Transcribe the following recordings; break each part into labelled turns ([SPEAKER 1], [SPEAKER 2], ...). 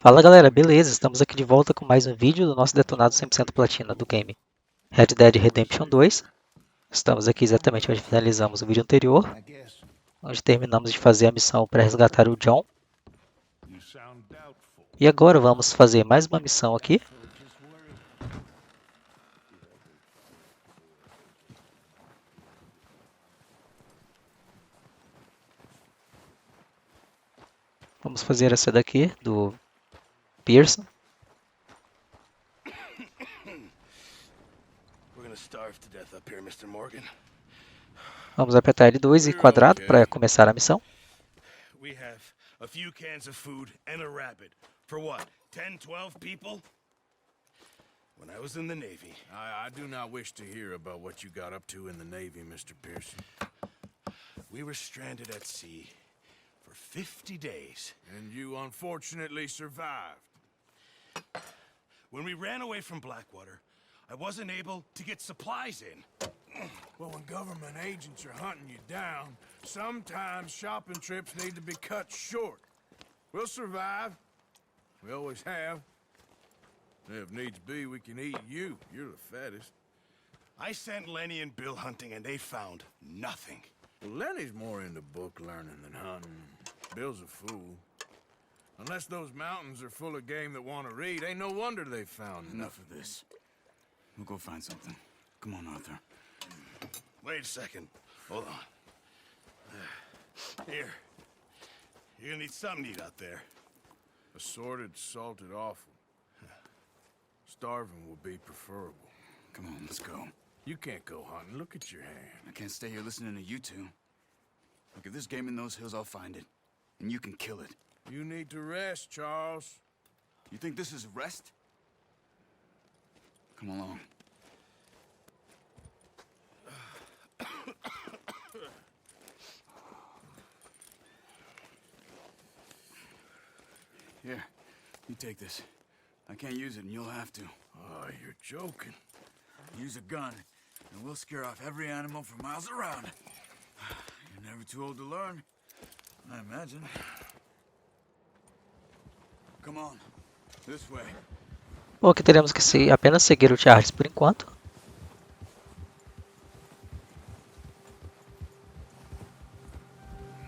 [SPEAKER 1] Fala galera, beleza? Estamos aqui de volta com mais um vídeo do nosso Detonado 100% Platina do game Red Dead Redemption 2. Estamos aqui exatamente onde finalizamos o vídeo anterior, onde terminamos de fazer a missão para resgatar o John. E agora vamos fazer mais uma missão aqui. Vamos fazer essa daqui, do Pearson. Vamos apertar L2 e quadrado para começar a missão.
[SPEAKER 2] We have a few cans of food and a rabbit. For what? 10, 12 people? When I was in the Navy.
[SPEAKER 3] I do not wish to hear about what you got up to in the Navy, Mr. Pearson.
[SPEAKER 2] We were stranded at sea for 50 days.
[SPEAKER 3] And you unfortunately survived.
[SPEAKER 2] When we ran away from Blackwater, I wasn't able to get supplies in.
[SPEAKER 3] Well, when government agents are hunting you down, sometimes shopping trips need to be cut short. We'll survive. We always have. If needs be, we can eat you. You're the fattest.
[SPEAKER 2] I sent Lenny and Bill hunting and they found nothing.
[SPEAKER 3] Well, Lenny's more into book learning than hunting. Bill's a fool. Unless those mountains are full of game that want to read, ain't no wonder they found
[SPEAKER 4] Enough of this. We'll go find something. Come on, Arthur.
[SPEAKER 2] Wait a second. Hold on. Here. You're gonna need something to eat out there.
[SPEAKER 3] Assorted, salted offal. Starving will be preferable.
[SPEAKER 4] Come on, let's go.
[SPEAKER 3] You can't go hunting. Look at your hand.
[SPEAKER 4] I can't stay here listening to you two. Look, if there's game in those hills, I'll find it. And you can kill it.
[SPEAKER 3] You need to rest, Charles.
[SPEAKER 4] You think this is rest? Come along. Here, you take this. I can't use it, and you'll have to.
[SPEAKER 3] Oh, you're joking.
[SPEAKER 4] Use a gun, and we'll scare off every animal for miles around. You're never too old to learn, I imagine. Come on, this way.
[SPEAKER 1] Bom, aqui teremos que apenas seguir o Charles por enquanto.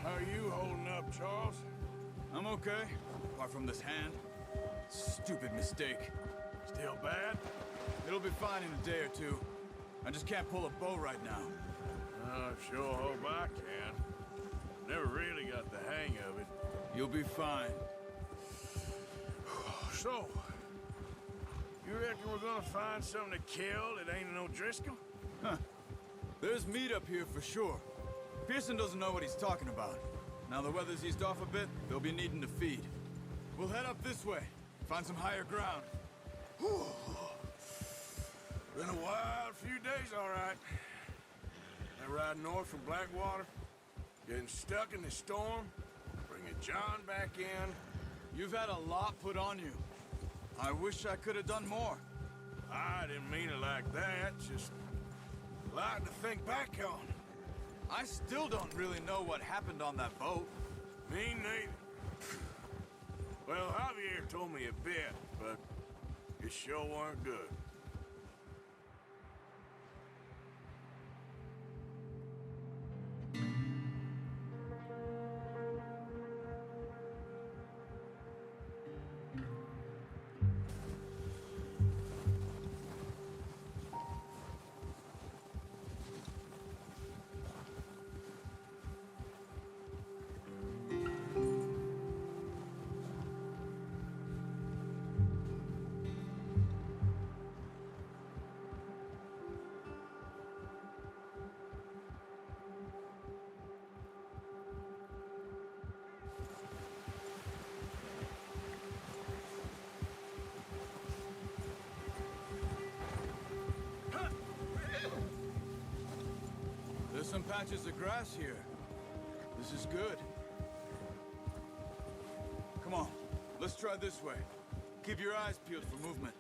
[SPEAKER 3] How are you holding up, Charles?
[SPEAKER 4] I'm okay, apart from this hand. Stupid mistake.
[SPEAKER 3] Still bad?
[SPEAKER 4] It'll be fine in a day or two. I just can't pull a bow right now.
[SPEAKER 3] I sure hope I can. Never really got the hang of it.
[SPEAKER 4] You'll be fine.
[SPEAKER 3] So, you reckon we're gonna find something to kill that ain't no Driscoll?
[SPEAKER 4] Huh. There's meat up here for sure. Pearson doesn't know what he's talking about. Now the weather's eased off a bit, they'll be needing to feed. We'll head up this way, find some higher ground.
[SPEAKER 3] Been a wild few days, all right. That ride north from Blackwater, getting stuck in the storm, bringing John back in.
[SPEAKER 4] You've had a lot put on you. I wish I could have done more.
[SPEAKER 3] I didn't mean it like that, just a lot to think back on.
[SPEAKER 4] I still don't really know what happened on that boat.
[SPEAKER 3] Me neither. Well, Javier told me a bit, but it sure weren't good.
[SPEAKER 4] There's some patches of grass here. This is good. Come on, let's try this way. Keep your eyes peeled for movement.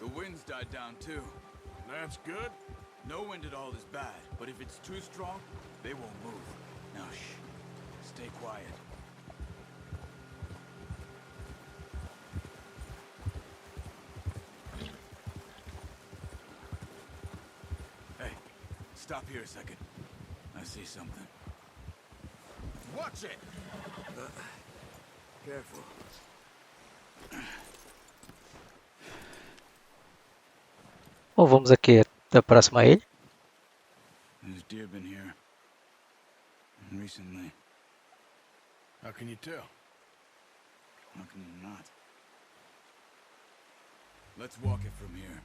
[SPEAKER 4] The wind's died down too.
[SPEAKER 3] That's good.
[SPEAKER 4] No wind at all is bad, but if it's too strong, they won't move. Now shh. Stay quiet. Hey, stop here a second. I see something. Watch it! Careful.
[SPEAKER 1] Bom, vamos aqui da próxima a ele.
[SPEAKER 4] There's deer been here recently.
[SPEAKER 3] How can you tell?
[SPEAKER 4] How can you not? Let's walk it from here.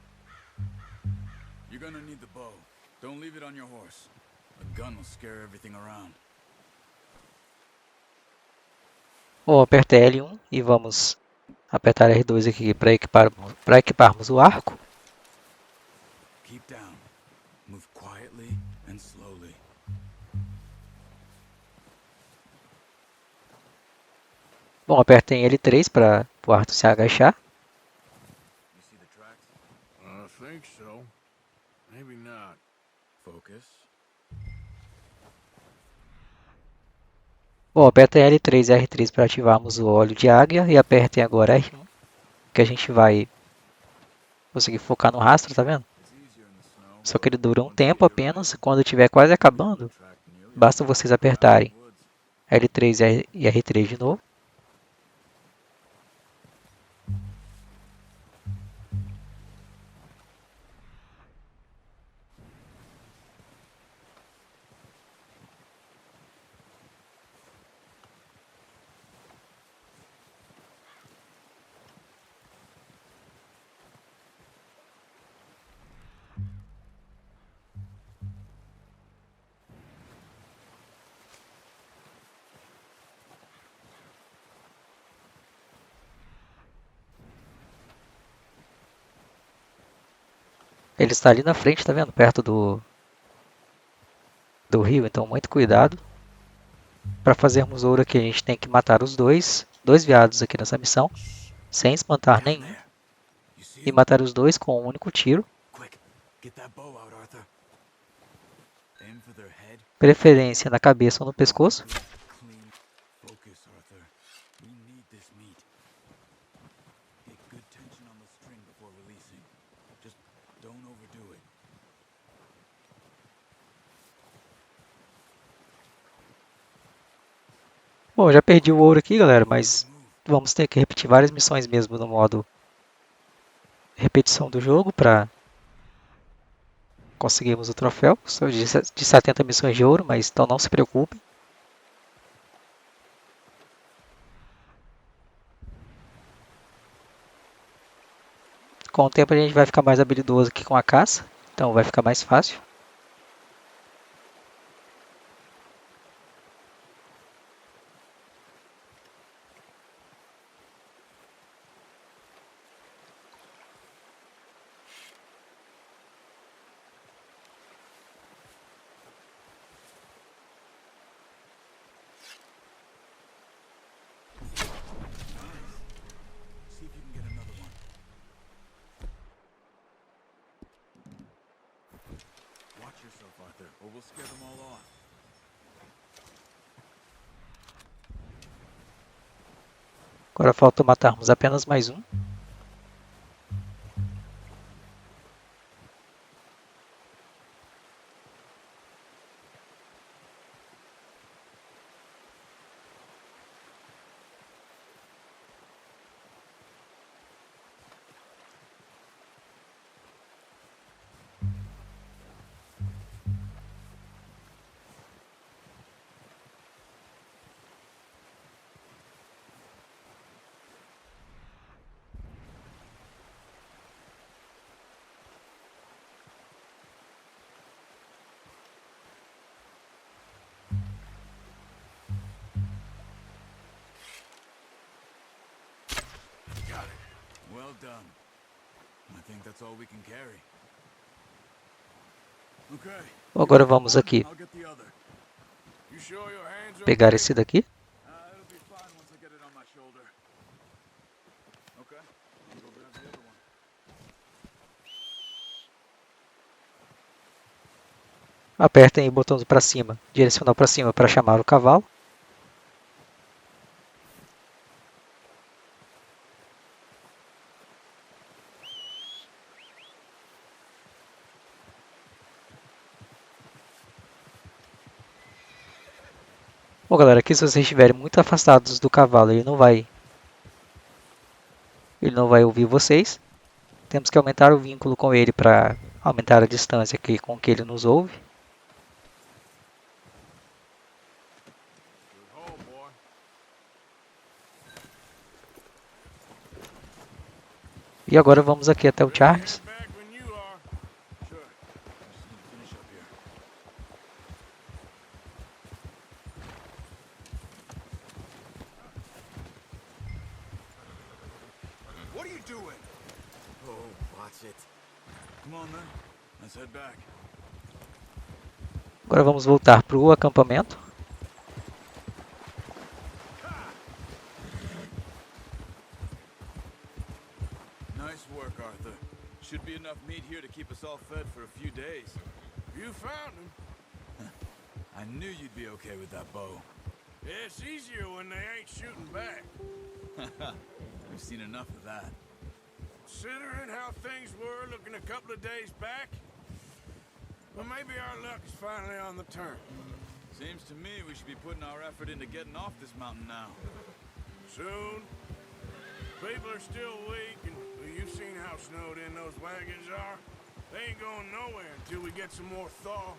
[SPEAKER 4] You're gonna need the bow. Don't leave it on your horse. A gun will scare everything around.
[SPEAKER 1] Bom, aperta L1 e vamos apertar R2 aqui para equiparmos o arco.
[SPEAKER 4] Keep down. Move quietly and slowly.
[SPEAKER 1] Bom, apertem L3 para o Arthur se agachar.
[SPEAKER 4] You see the tracks?
[SPEAKER 3] I think so. Maybe not.
[SPEAKER 4] Focus.
[SPEAKER 1] Bom, apertem L3 e R3 para ativarmos o óleo de águia e apertem agora R1, que a gente vai conseguir focar no rastro, tá vendo?
[SPEAKER 4] It's easier in the snow.
[SPEAKER 1] Só que ele dura um tempo apenas, quando estiver quase acabando, basta vocês apertarem L3 e R3 de novo. Ele está ali na frente, tá vendo? Perto do rio, então muito cuidado. Para fazermos ouro aqui, a gente tem que matar os dois veados aqui nessa missão, sem espantar
[SPEAKER 4] Down
[SPEAKER 1] nenhum,
[SPEAKER 4] there. You see
[SPEAKER 1] e
[SPEAKER 4] him?
[SPEAKER 1] matar os dois com um único tiro,
[SPEAKER 4] Quick, get that bow out, Arthur. Aim for their head.
[SPEAKER 1] preferência na cabeça ou no pescoço.
[SPEAKER 4] Clean. Focus, Arthur. We need this meat. Get good tension on the string before releasing. Just don't overdo it.
[SPEAKER 1] Bom, já perdi o ouro aqui, galera, mas vamos ter que repetir várias missões mesmo no modo repetição do jogo para conseguirmos o troféu. São de 70 missões de ouro, mas então não se preocupem. Com o tempo a gente vai ficar mais habilidoso aqui com a caça, então vai ficar mais fácil.
[SPEAKER 4] See if you can get another one. Watch yourself, Arthur, or we'll scare them all off.
[SPEAKER 1] Agora falta matarmos apenas mais um.
[SPEAKER 4] Well done. I think that's all we can carry. Okay.
[SPEAKER 1] Bom, agora vamos aqui
[SPEAKER 4] I'll get the other.
[SPEAKER 3] You sure your hands are
[SPEAKER 1] pegar
[SPEAKER 3] okay?
[SPEAKER 1] esse daqui.
[SPEAKER 4] It'll be fine once I get it on my shoulder. Okay. I'll go grab the other one.
[SPEAKER 1] Apertem o botão para cima, direcional para cima para chamar o cavalo. Bom, galera, aqui se vocês estiverem muito afastados do cavalo, ele não vai ouvir vocês. Temos que aumentar o vínculo com ele para aumentar a distância com que ele nos ouve.
[SPEAKER 3] Good haul, boy.
[SPEAKER 1] E agora vamos aqui até o Charles.
[SPEAKER 3] Back when you are. Sure.
[SPEAKER 4] Just need to finish up here.
[SPEAKER 3] What are you doing?
[SPEAKER 4] Oh, watch it. Come on, then. Let's head back.
[SPEAKER 1] Agora vamos voltar para o acampamento.
[SPEAKER 4] Nice work, Arthur. Should be enough meat here to keep us all fed for a few days.
[SPEAKER 3] You found him.
[SPEAKER 4] I knew you'd be okay with that bow.
[SPEAKER 3] It's easier when they ain't shooting back.
[SPEAKER 4] We've seen enough of that.
[SPEAKER 3] Considering how things were looking a couple of days back, well, maybe our luck is finally on the turn.
[SPEAKER 4] Seems to me we should be putting our effort into getting off this mountain now.
[SPEAKER 3] Soon. People are still weak, and well, you've seen how snowed in those wagons are. They ain't going nowhere until we get some more thaw.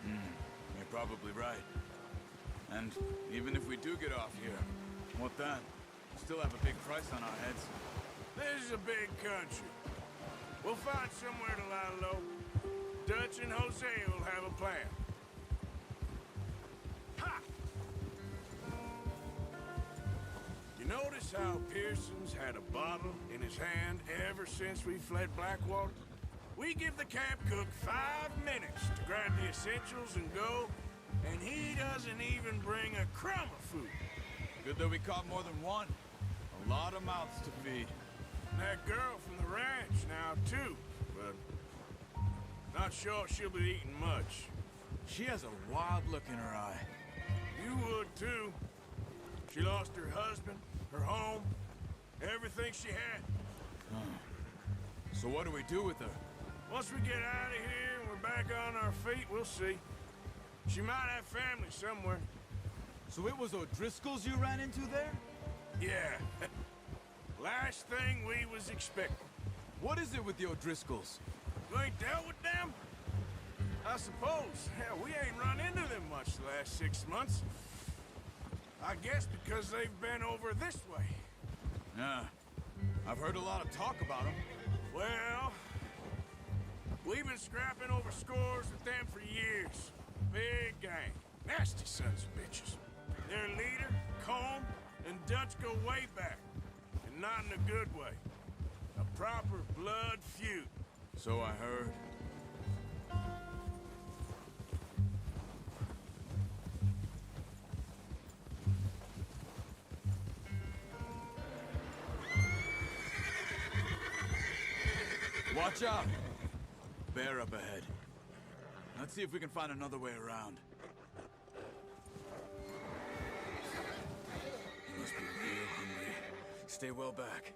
[SPEAKER 4] You're probably right. And even if we do get off here, what then? We still have a big price on our heads.
[SPEAKER 3] This is a big country. We'll find somewhere to lie low. Dutch and Jose will have a plan. Ha! You notice how Pearson's had a bottle in his hand ever since we fled Blackwater? We give the camp cook 5 minutes to grab the essentials and go, and he doesn't even bring a crumb of food.
[SPEAKER 4] Good that we caught more than one. A lot of mouths to feed.
[SPEAKER 3] And that girl from the ranch now, too, but not sure she'll be eating much.
[SPEAKER 4] She has a wild look in her eye.
[SPEAKER 3] You would, too. She lost her husband, her home, everything she had.
[SPEAKER 4] So what do we do with her?
[SPEAKER 3] Once we get out of here and we're back on our feet, we'll see. She might have family somewhere.
[SPEAKER 4] So it was O'Driscoll's you ran into there?
[SPEAKER 3] Yeah. Last thing we was expecting.
[SPEAKER 4] What is it with the O'Driscolls?
[SPEAKER 3] You ain't dealt with them? I suppose. Hell, we ain't run into them much the last 6 months. I guess because they've been over this way.
[SPEAKER 4] Yeah. I've heard a lot of talk about them.
[SPEAKER 3] Well, we've been scrapping over scores with them for years. Big gang. Nasty sons of bitches. Their leader, Combe, and Dutch go way back. And not in a good way. A proper blood feud.
[SPEAKER 4] So I heard. Watch out! Bear up ahead. Let's see if we can find another way around. You must be real hungry. Stay well back.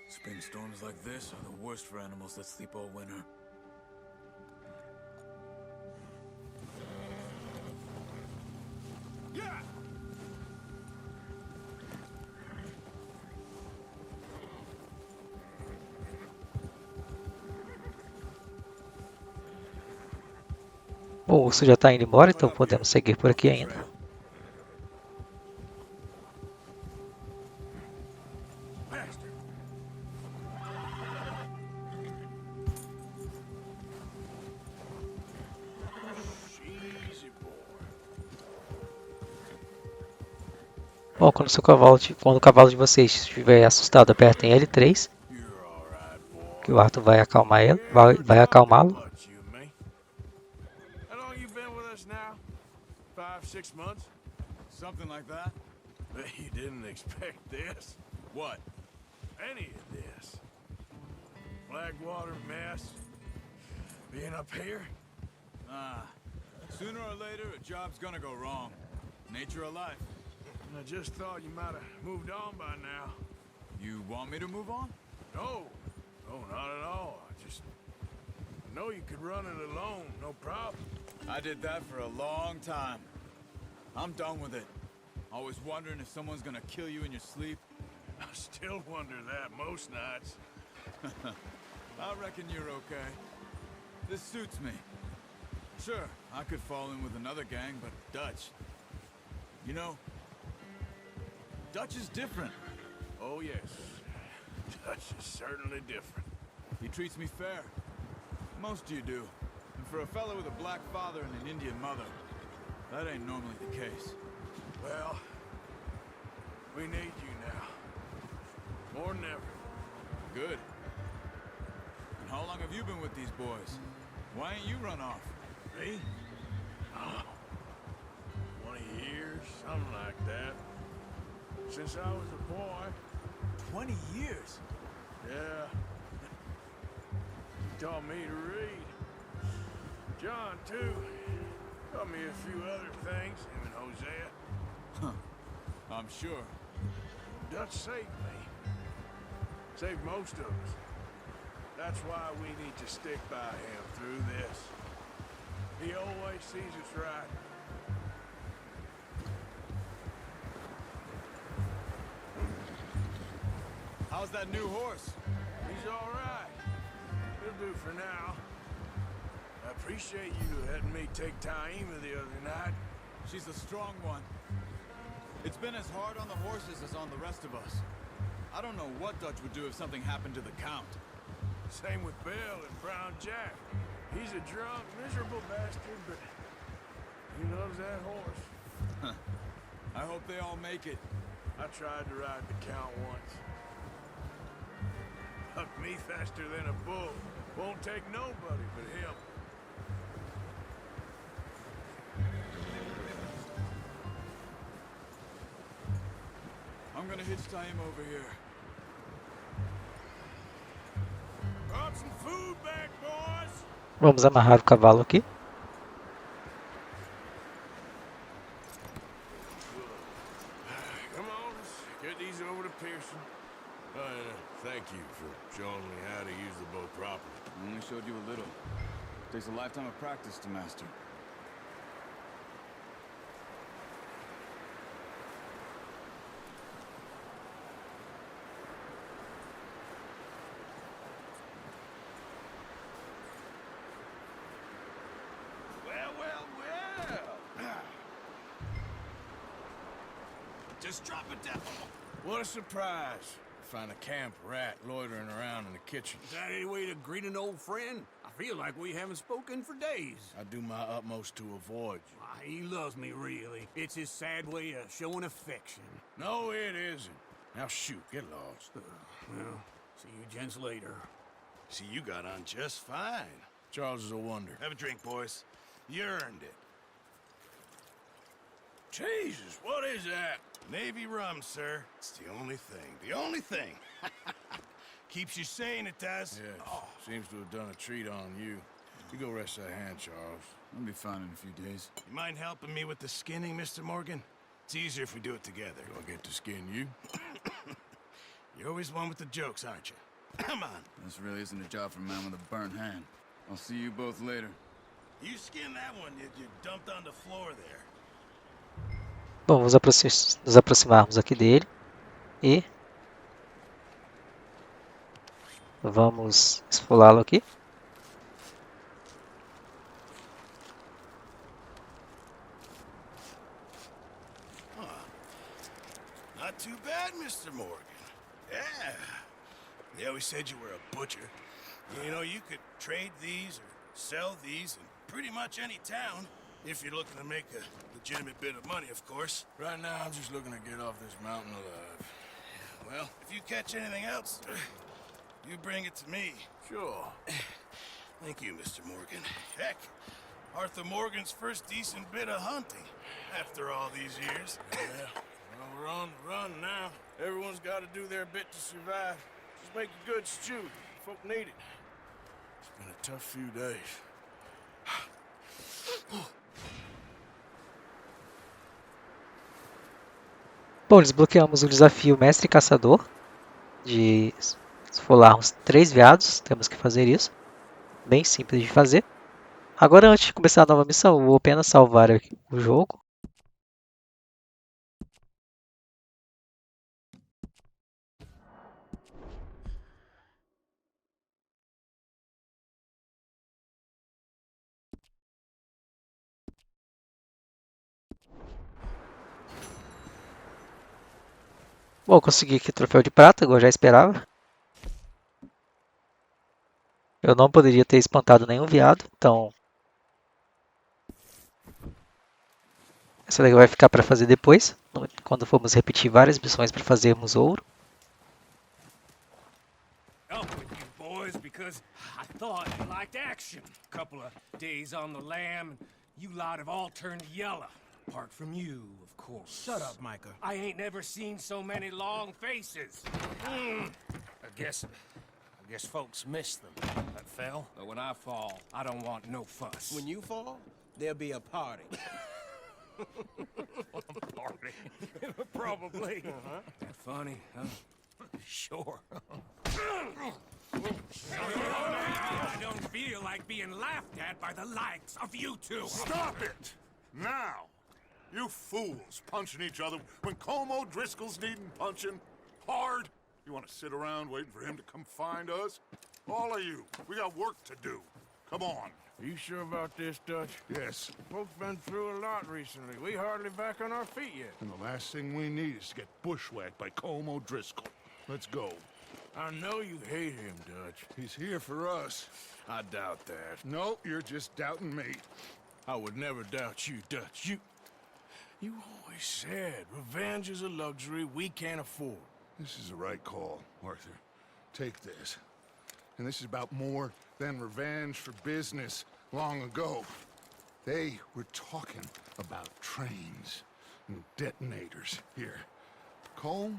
[SPEAKER 4] Spring storms like this are the worst for animals that sleep all winter.
[SPEAKER 3] Yeah!
[SPEAKER 1] O urso já está indo embora, então podemos seguir por aqui ainda.
[SPEAKER 3] Bastard. Easy boy.
[SPEAKER 1] Bom, quando o cavalo de vocês estiver assustado, apertem L3,
[SPEAKER 3] You're all right, boy.
[SPEAKER 1] que o Arthur vai acalmar ele, vai acalmá-lo.
[SPEAKER 3] What, you and me? How long you been with us now? 5, 6 months?
[SPEAKER 4] Something like that?
[SPEAKER 3] Bet you didn't expect this.
[SPEAKER 4] What?
[SPEAKER 3] Any of this. Blackwater mess. Being up here?
[SPEAKER 4] Ah. Sooner or later, a job's gonna go wrong. Nature of life.
[SPEAKER 3] I just thought you might have moved on by now.
[SPEAKER 4] You want me to move on?
[SPEAKER 3] No. No, not at all. I know you could run it alone, no problem.
[SPEAKER 4] I did that for a long time. I'm done with it. Always wondering if someone's gonna kill you in your sleep?
[SPEAKER 3] I still wonder that most nights.
[SPEAKER 4] I reckon you're okay. This suits me. Sure, I could fall in with another gang, but Dutch... You know, Dutch is different.
[SPEAKER 3] Oh, yes. Dutch is certainly different.
[SPEAKER 4] He treats me fair. Most of you do. And for a fellow with a black father and an Indian mother, that ain't normally the case.
[SPEAKER 3] Well, we need you now. More than ever.
[SPEAKER 4] Good. And how long have you been with these boys? Why ain't you run off?
[SPEAKER 3] Me? Oh, 20 years, something like that. Since I was a boy.
[SPEAKER 4] 20 years?
[SPEAKER 3] Yeah. He taught me to read. John, too. Taught me a few other things, him and Hosea.
[SPEAKER 4] Huh. I'm sure.
[SPEAKER 3] Dutch saved me. Saved most of us. That's why we need to stick by him through this. He always sees us right.
[SPEAKER 4] How's that new horse?
[SPEAKER 3] He's all right. He'll do for now. I appreciate you letting me take Taima the other night.
[SPEAKER 4] She's a strong one. It's been as hard on the horses as on the rest of us. I don't know what Dutch would do if something happened to the Count.
[SPEAKER 3] Same with Bill and Brown Jack. He's a drunk, miserable bastard, but he loves that horse.
[SPEAKER 4] I hope they all make it.
[SPEAKER 3] I tried to ride the Count once. Hucked me faster than a bull. Won't take nobody but him.
[SPEAKER 4] I'm gonna hitch Taima over here.
[SPEAKER 3] Brought some food back, boys.
[SPEAKER 1] Vamos amarrar o cavalo aqui.
[SPEAKER 3] Come on, let's get these over to Pearson. Thank you for showing me how to use the boat properly.
[SPEAKER 4] I only showed you a little. Takes a lifetime of practice to master.
[SPEAKER 3] Well. Just drop it down. What a surprise. Find a camp rat loitering around in the kitchen.
[SPEAKER 5] Is that any way to greet an old friend? I feel like we haven't spoken for days.
[SPEAKER 3] I do my utmost to avoid you.
[SPEAKER 5] Why, he loves me, really. It's his sad way of showing affection.
[SPEAKER 3] No, it isn't. Now shoot, get lost.
[SPEAKER 5] Well, see you gents later.
[SPEAKER 2] See, you got on just fine.
[SPEAKER 3] Charles is a wonder.
[SPEAKER 2] Have a drink, boys. You earned it.
[SPEAKER 3] Jesus, what is that?
[SPEAKER 2] Navy rum, sir. It's the only thing. The only thing. Keeps you sane, it does.
[SPEAKER 3] Yes, seems to have done a treat on you. You go rest that hand, Charles.
[SPEAKER 4] I'll be fine in a few days.
[SPEAKER 2] You mind helping me with the skinning, Mr. Morgan? It's easier if we do it together.
[SPEAKER 3] Do I get to skin you?
[SPEAKER 2] You're always one with the jokes, aren't you? Come on.
[SPEAKER 4] This really isn't a job for a man with a burnt hand. I'll see you both later.
[SPEAKER 2] You skin that one you dumped on the floor there.
[SPEAKER 1] Bom, nos aproximarmos aqui dele e vamos esfolá-lo aqui.
[SPEAKER 2] Not too bad, Mr. Morgan. Yeah. They always said you were a butcher. You know, you could trade these or sell these in pretty much any town. If you're looking to make a legitimate bit of money, of course.
[SPEAKER 3] Right now, I'm just looking to get off this mountain alive.
[SPEAKER 2] Well, if you catch anything else, you bring it to me.
[SPEAKER 3] Sure.
[SPEAKER 2] Thank you, Mr. Morgan. Heck, Arthur Morgan's first decent bit of hunting after all these years.
[SPEAKER 3] Yeah. Well, we're on the run now. Everyone's got to do their bit to survive. Just make a good stew. Folk need it. It's been a tough few days.
[SPEAKER 1] Bom, desbloqueamos o desafio Mestre Caçador de esfolarmos 3 veados. Temos que fazer isso. Bem simples de fazer. Agora, antes de começar a nova missão, vou apenas salvar aqui o jogo. Bom, consegui aqui troféu de prata, igual eu já esperava. Eu não poderia ter espantado nenhum viado, então essa daí vai ficar para fazer depois, quando formos repetir várias missões para fazermos ouro.
[SPEAKER 5] Up with you boys because I thought you liked action. Couple of days on the lam, and you lot have all turned yellow. Apart from you, of course.
[SPEAKER 2] Shut up, Micah.
[SPEAKER 5] I ain't never seen so many long faces.
[SPEAKER 2] I guess folks miss them. That fell.
[SPEAKER 5] But when I fall, I don't want no fuss.
[SPEAKER 2] When you fall, there'll be a party.
[SPEAKER 5] party. Probably. That funny, huh?
[SPEAKER 2] Sure.
[SPEAKER 5] I don't feel like being laughed at by the likes of you two.
[SPEAKER 6] Stop it! Now! You fools punching each other when Colm O'Driscoll's needing punching hard. You want to sit around waiting for him to come find us? All of you, we got work to do. Come on.
[SPEAKER 3] Are you sure about this, Dutch?
[SPEAKER 6] Yes.
[SPEAKER 3] Folks been through a lot recently. We hardly back on our feet yet.
[SPEAKER 6] And the last thing we need is to get bushwhacked by Colm O'Driscoll. Let's go.
[SPEAKER 3] I know you hate him, Dutch.
[SPEAKER 6] He's here for us.
[SPEAKER 3] I doubt that.
[SPEAKER 6] No, you're just doubting me.
[SPEAKER 3] I would never doubt you, Dutch. You always said revenge is a luxury we can't afford.
[SPEAKER 6] This is the right call, Arthur. Take this. And this is about more than revenge for business long ago. They were talking about trains and detonators here. Colm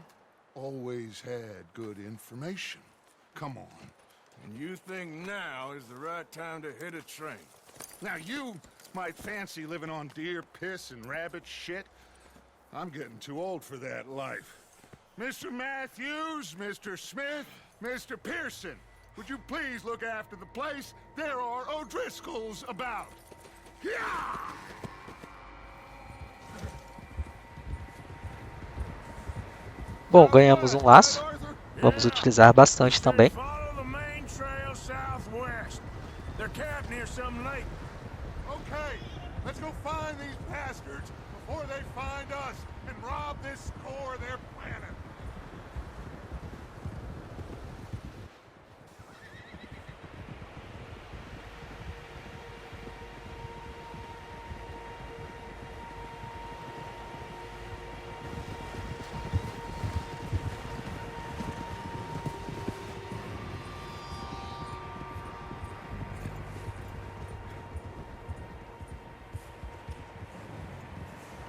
[SPEAKER 6] always had good information. Come on.
[SPEAKER 3] And you think now is the right time to hit a train?
[SPEAKER 6] Now you might fancy living on deer piss and rabbit shit. I'm getting too old for that life. Mr. Matthews, Mr. Smith, Mr. Pearson, would you please look after the place? There are O'Driscolls about. Yeah!
[SPEAKER 1] Bom, ganhamos um laço. Vamos utilizar bastante também.
[SPEAKER 3] Follow the main trail southwest. They're camped near some lake.
[SPEAKER 6] Okay, let's go find these bastards before they find us and rob this core of their planet.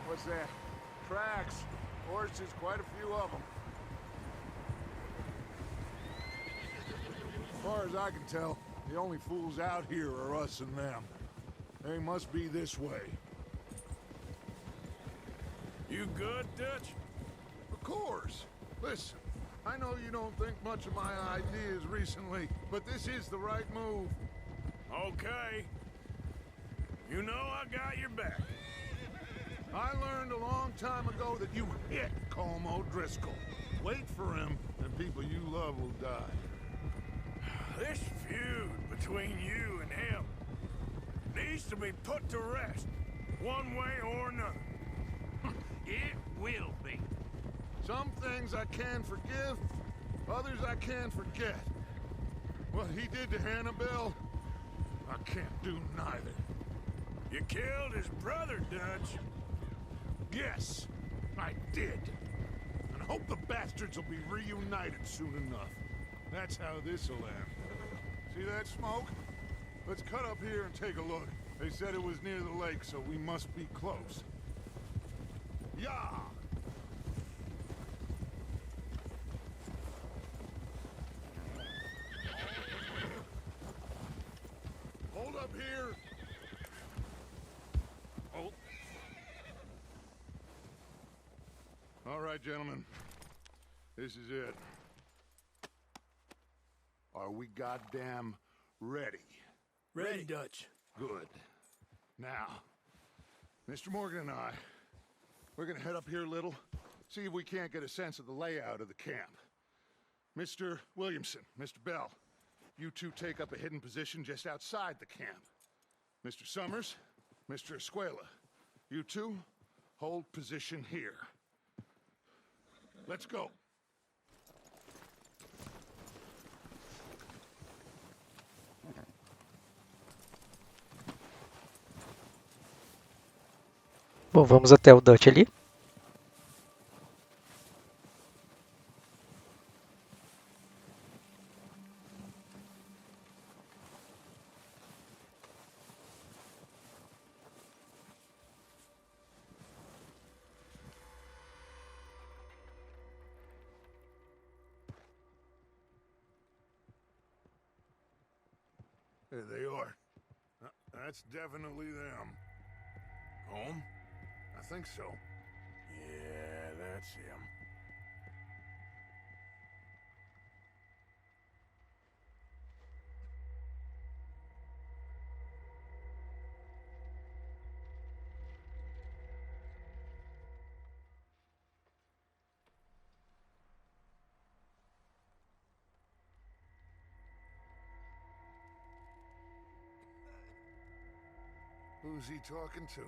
[SPEAKER 3] What's that? Tracks. Horses, quite a few of them.
[SPEAKER 6] As far as I can tell, the only fools out here are us and them. They must be this way.
[SPEAKER 3] You good, Dutch?
[SPEAKER 6] Of course. Listen, I know you don't think much of my ideas recently, but this is the right move.
[SPEAKER 3] Okay. You know I got your back.
[SPEAKER 6] I learned a long time ago that you hit Colm O'Driscoll. Wait for him, and people you love will die.
[SPEAKER 3] This feud between you and him needs to be put to rest, one way or another.
[SPEAKER 5] It will be.
[SPEAKER 6] Some things I can forgive, others I can't forget. What he did to Hannibal, I can't do neither.
[SPEAKER 3] You killed his brother, Dutch.
[SPEAKER 6] Yes, I did. And hope the bastards will be reunited soon enough. That's how this'll end. See that smoke? Let's cut up here and take a look. They said it was near the lake, so we must be close. Yeah! Hold up here!
[SPEAKER 5] Oh.
[SPEAKER 6] All right, gentlemen. This is it. Are we goddamn ready?
[SPEAKER 3] Ready, Dutch.
[SPEAKER 6] Good. Now, Mr. Morgan and I, we're gonna head up here a little, see if we can't get a sense of the layout of the camp. Mr. Williamson, Mr. Bell, you two take up a hidden position just outside the camp. Mr. Summers, Mr. Escuela, you two hold position here. Let's go.
[SPEAKER 1] Bom, vamos até o Dutch ali.
[SPEAKER 3] There they are. That's definitely them.
[SPEAKER 2] Home?
[SPEAKER 3] I think so. Yeah, that's him. Who's he talking to?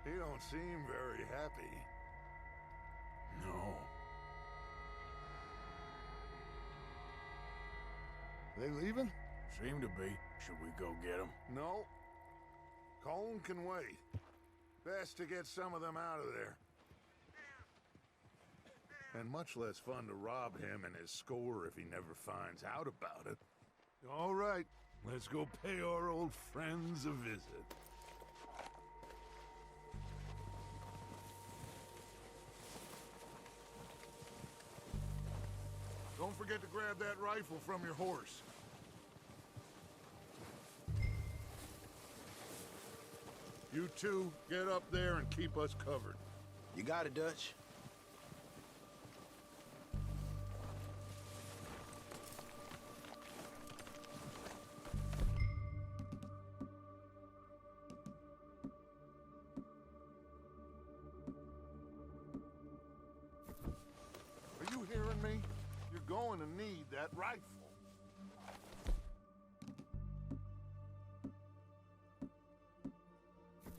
[SPEAKER 3] He don't seem very happy. No. They leaving? Seem to be. Should we go get them? No. Colin can wait. Best to get some of them out of there. And much less fun to rob him and his score if he never finds out about it. All right, let's go pay our old friends a visit. Don't forget to grab that rifle from your horse. You two, get up there and keep us covered.
[SPEAKER 2] You got it, Dutch.
[SPEAKER 3] Are you hearing me? You're going to need that rifle.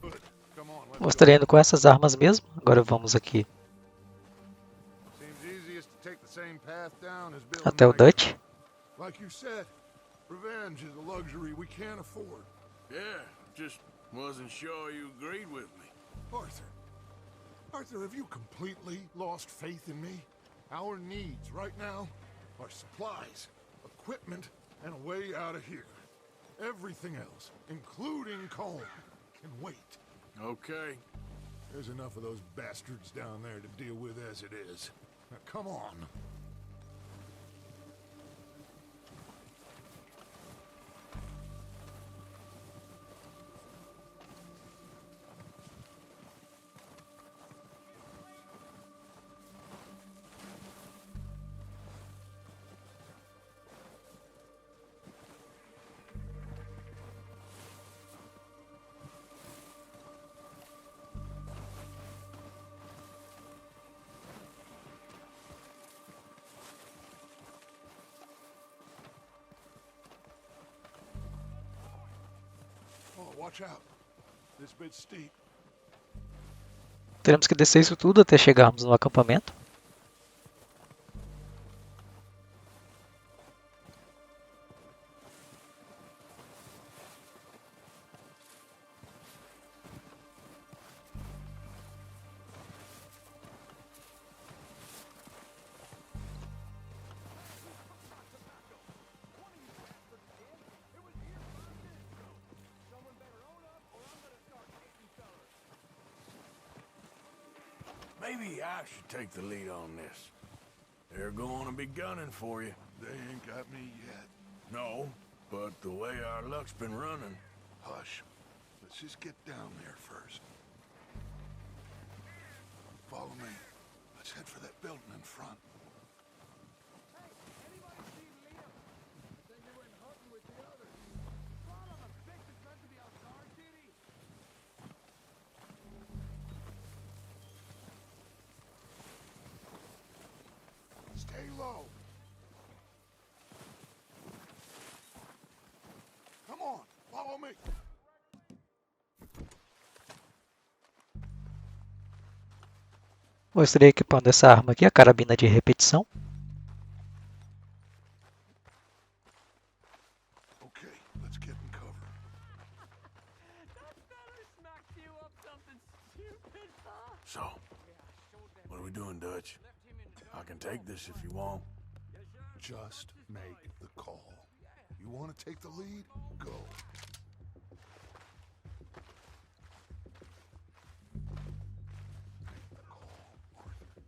[SPEAKER 3] Good. Come on, let's
[SPEAKER 1] Mostrei
[SPEAKER 3] go.
[SPEAKER 1] indo com essas armas mesmo. Agora vamos aqui
[SPEAKER 3] Seems easiest to take the same path down as Bill
[SPEAKER 1] até o
[SPEAKER 3] and I
[SPEAKER 1] Dutch.
[SPEAKER 3] took. Like you said, revenge is a luxury we can't afford.
[SPEAKER 2] Yeah, just wasn't sure you agreed with me.
[SPEAKER 3] Arthur. Arthur, have you completely lost faith in me? Our needs right now are supplies, equipment, and a way out of here. Everything else, including Colin, can wait.
[SPEAKER 2] Okay.
[SPEAKER 3] There's enough of those bastards down there to deal with as it is. Now, come on. Oh, watch out. This bit's steep.
[SPEAKER 1] Teremos que descer isso tudo até chegarmos no acampamento.
[SPEAKER 2] Maybe I should take the lead on this. They're going to be gunning for you.
[SPEAKER 3] They ain't got me yet.
[SPEAKER 2] No, but the way our luck's been running.
[SPEAKER 3] Hush. Let's just get down there first. Follow me. Let's head for that building in front. Stay low. Come on, follow me.
[SPEAKER 1] Mostrei equipando essa arma aqui, a carabina de repetição.
[SPEAKER 3] Okay, let's get in cover.
[SPEAKER 7] That fella smacked you up something
[SPEAKER 3] So, what are we doing, Dutch? I can take this if you want.
[SPEAKER 6] Just make the call. You want to take the lead? Go. Make the call, Arthur.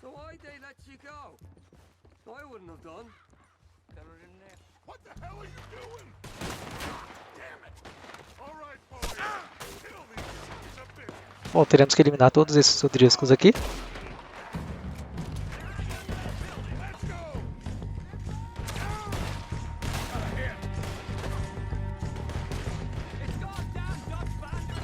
[SPEAKER 7] So why'd they let you go? I wouldn't have done.
[SPEAKER 6] What the hell are you doing? God damn it! All right, boys. Kill these sons of bitches.
[SPEAKER 1] Bom, teremos que eliminar todos esses odriscos aqui.
[SPEAKER 3] Let's go!
[SPEAKER 7] It's goddamn Dutch bastard!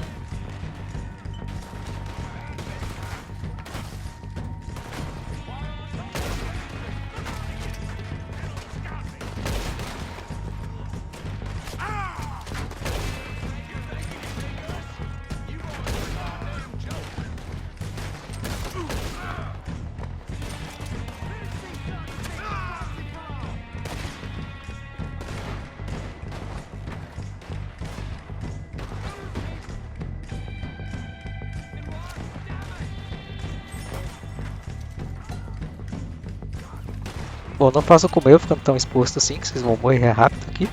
[SPEAKER 1] Bom, não façam como eu, ficando tão exposto assim, que vocês vão morrer rápido aqui.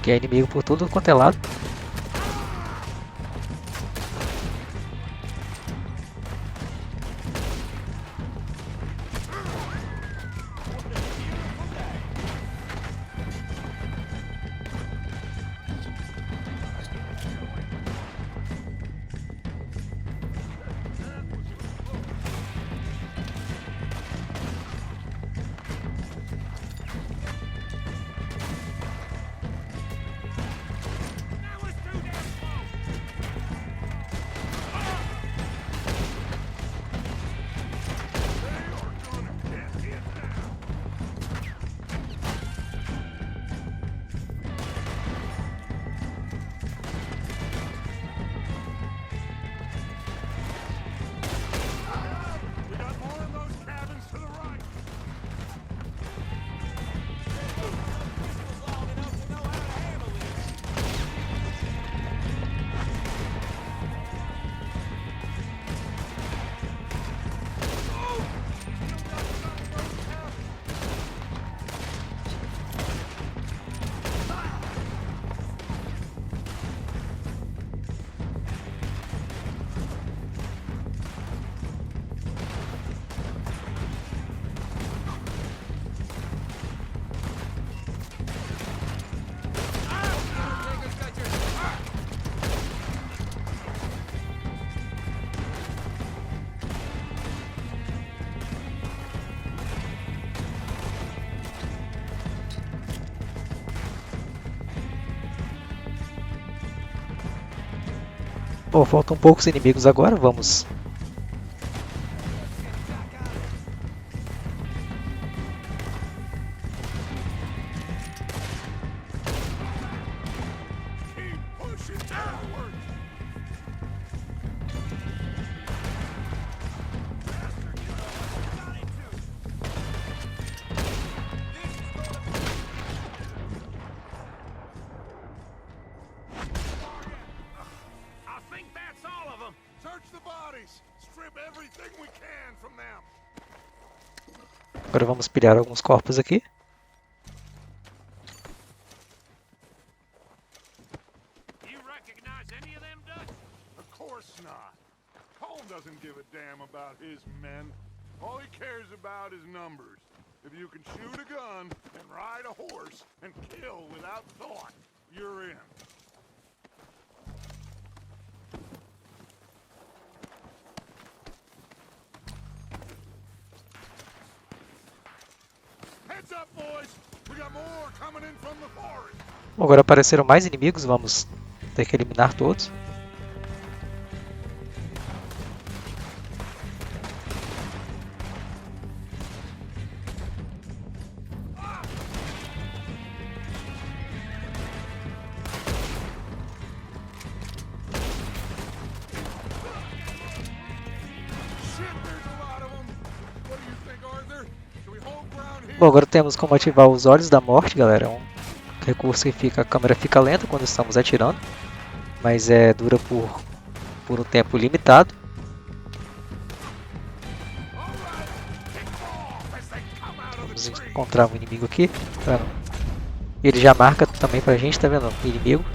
[SPEAKER 1] Que é inimigo por tudo quanto é lado. Bom, faltam poucos inimigos agora, vamos. Agora vamos pilhar alguns corpos aqui.
[SPEAKER 3] You recognize any of them, Dutch? Of course not. Cole doesn't give a damn about his men. All he cares about is numbers. If you can shoot a gun and ride a horse and kill without thought, you're in. Heads up, boys. We got more coming in from the forest.
[SPEAKER 1] Bom, agora apareceram mais inimigos, vamos ter que eliminar todos.
[SPEAKER 3] Shit, there's
[SPEAKER 1] Bom, agora temos como ativar os olhos da morte, galera. É um recurso que a câmera fica lenta quando estamos atirando, mas dura por um tempo limitado. Vamos encontrar um inimigo aqui. Ele já marca também pra gente, tá vendo? Inimigo.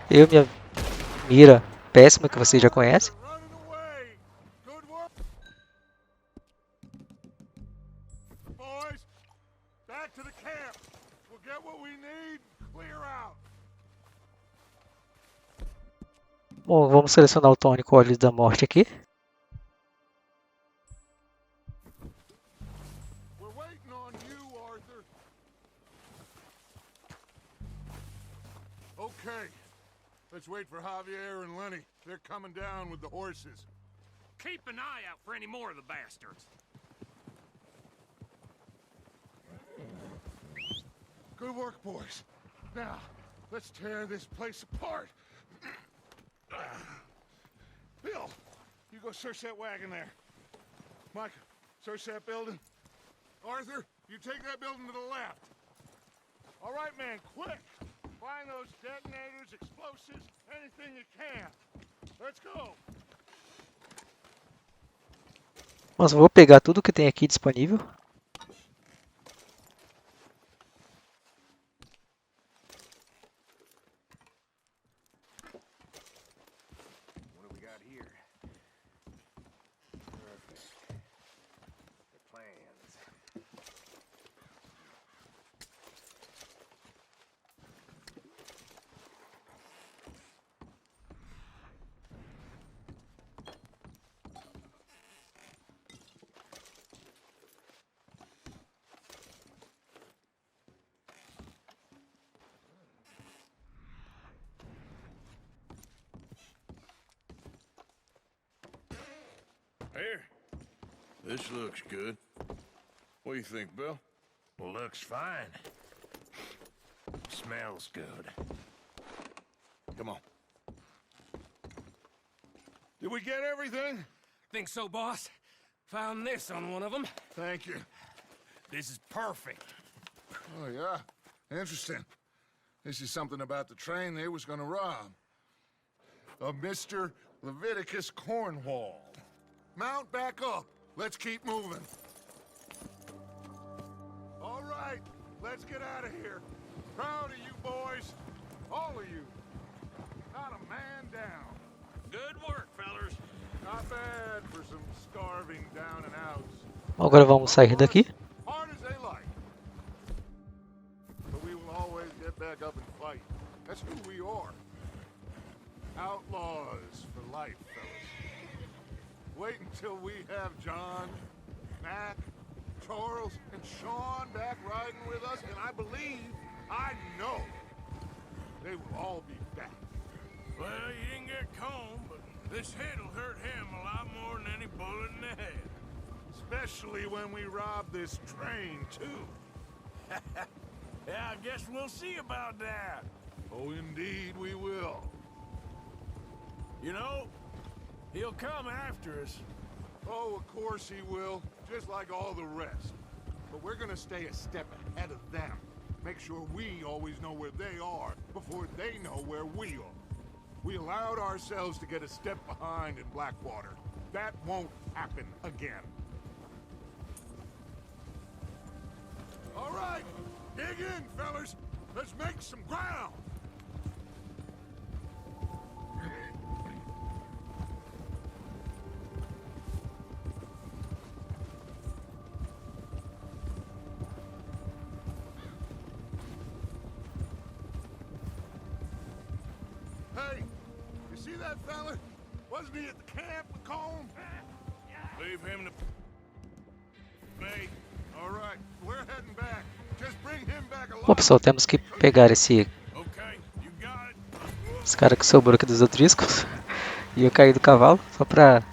[SPEAKER 1] Eu, minha mira péssima, que você já conhece.
[SPEAKER 3] Running away. Good work. Boys, back to the camp. We'll get what we need. Clear out.
[SPEAKER 1] Bom, vamos selecionar o tônico Olhos da Morte aqui.
[SPEAKER 3] We're waiting on you, Arthur. Okay. Let's wait for Javier and Lenny. They're coming down with the horses.
[SPEAKER 5] Keep an eye out for any more of the bastards.
[SPEAKER 3] Good work, boys. Now, let's tear this place apart. Bill, you go search that wagon there. Mike, search that building. Arthur, you take that building to the left. All right, man, quick. Find those detonators, explosives, anything you can. Let's go.
[SPEAKER 1] Mas eu vou pegar tudo que tem aqui disponível.
[SPEAKER 3] What do we got here? Perfect. The plans.
[SPEAKER 2] Here. This looks good. What do you think, Bill?
[SPEAKER 5] Looks fine. Smells good.
[SPEAKER 2] Come on.
[SPEAKER 3] Did we get everything?
[SPEAKER 5] Think so, boss? Found this on one of them.
[SPEAKER 3] Thank you.
[SPEAKER 5] This is perfect.
[SPEAKER 3] Oh, yeah? Interesting. This is something about the train they was gonna rob. Of Mr. Leviticus Cornwall. Mount back up. Let's keep moving. All right, let's get out of here. Proud of you boys. All of you. Not a man down.
[SPEAKER 5] Good work, fellers.
[SPEAKER 3] Not bad for some starving down and outs.
[SPEAKER 1] Agora vamos sair daqui.
[SPEAKER 3] Hard as they like. But we will always get back up and fight. That's who we are. Outlaws for life, fellas. Wait until we have John, Mac, Charles, and Sean back riding with us, and I believe, I know, they will all be back.
[SPEAKER 2] Well, you didn't get Combe, but this hit'll hurt him a lot more than any bullet in the head.
[SPEAKER 3] Especially when we rob this train, too.
[SPEAKER 2] Yeah, I guess we'll see about that.
[SPEAKER 3] Oh, indeed we will.
[SPEAKER 2] You know, he'll come after us.
[SPEAKER 3] Oh, of course he will, just like all the rest. But we're gonna stay a step ahead of them. Make sure we always know where they are before they know where we are. We allowed ourselves to get a step behind in Blackwater. That won't happen again. All right,
[SPEAKER 6] Dig in, fellas. Let's make some ground. Hey, you see that fella? Wasn't he at the camp with Colm?
[SPEAKER 2] Leave him to me.
[SPEAKER 6] All right, we're heading back. Just bring him back alive.
[SPEAKER 1] Bom, pessoal, temos que pegar esse
[SPEAKER 2] Okay, you got it.
[SPEAKER 1] cara que sobrou aqui dos outriscos. E eu caí do cavalo, só pra...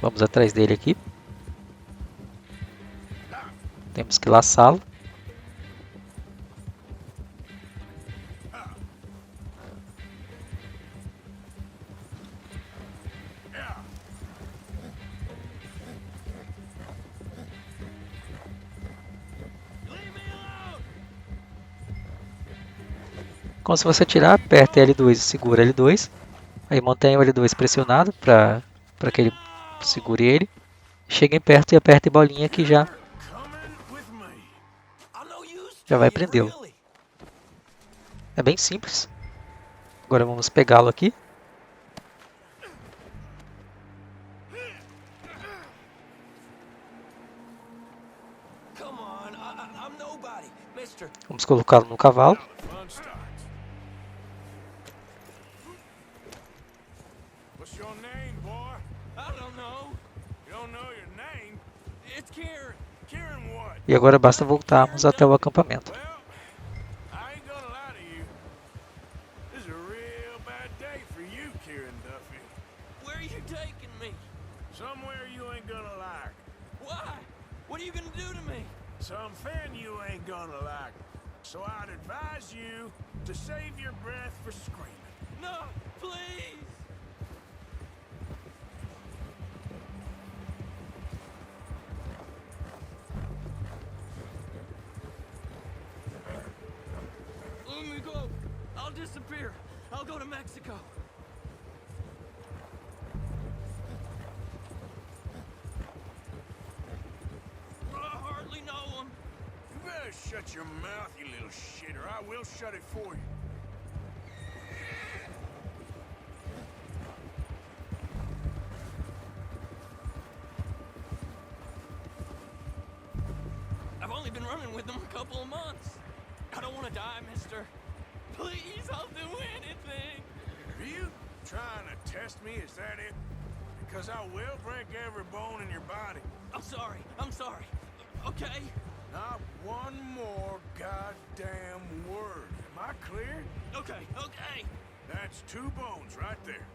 [SPEAKER 1] Vamos atrás dele aqui. Temos que laçá-lo. Como se você tirar, aperta L2 e segura L2. Aí mantenha o L2 pressionado para que ele segure ele. Cheguem perto e aperte bolinha que já vai prendê-lo. É bem simples. Agora vamos pegá-lo aqui. Vamos colocá-lo no cavalo.
[SPEAKER 2] Fun starts. What's your name, boy?
[SPEAKER 7] I don't know.
[SPEAKER 2] You don't know your name?
[SPEAKER 7] It's Kieran.
[SPEAKER 2] Kieran what?
[SPEAKER 1] E agora basta voltarmos até o acampamento.
[SPEAKER 2] Well, I ain't gonna lie to you. This is a real bad day for you, Kieran Duffy.
[SPEAKER 7] Where are you taking me?
[SPEAKER 2] Somewhere you ain't gonna like.
[SPEAKER 7] Why? What are you gonna do to me?
[SPEAKER 2] Something you ain't gonna like. So I'd advise you to save your breath for screaming.
[SPEAKER 7] No, please. Let me go. I'll disappear. I'll go to Mexico. I hardly know him.
[SPEAKER 2] You better shut your mouth, you little shit, or I will shut it for you.
[SPEAKER 7] I've only been running with them a couple of months. I don't want to die, mister. Please, I'll do anything.
[SPEAKER 2] Are you trying to test me? Is that it? Because I will break every bone in your body.
[SPEAKER 7] I'm sorry. I'm sorry. Okay?
[SPEAKER 2] Not one more goddamn word. Am I clear?
[SPEAKER 7] Okay, okay.
[SPEAKER 2] That's 2 bones right there.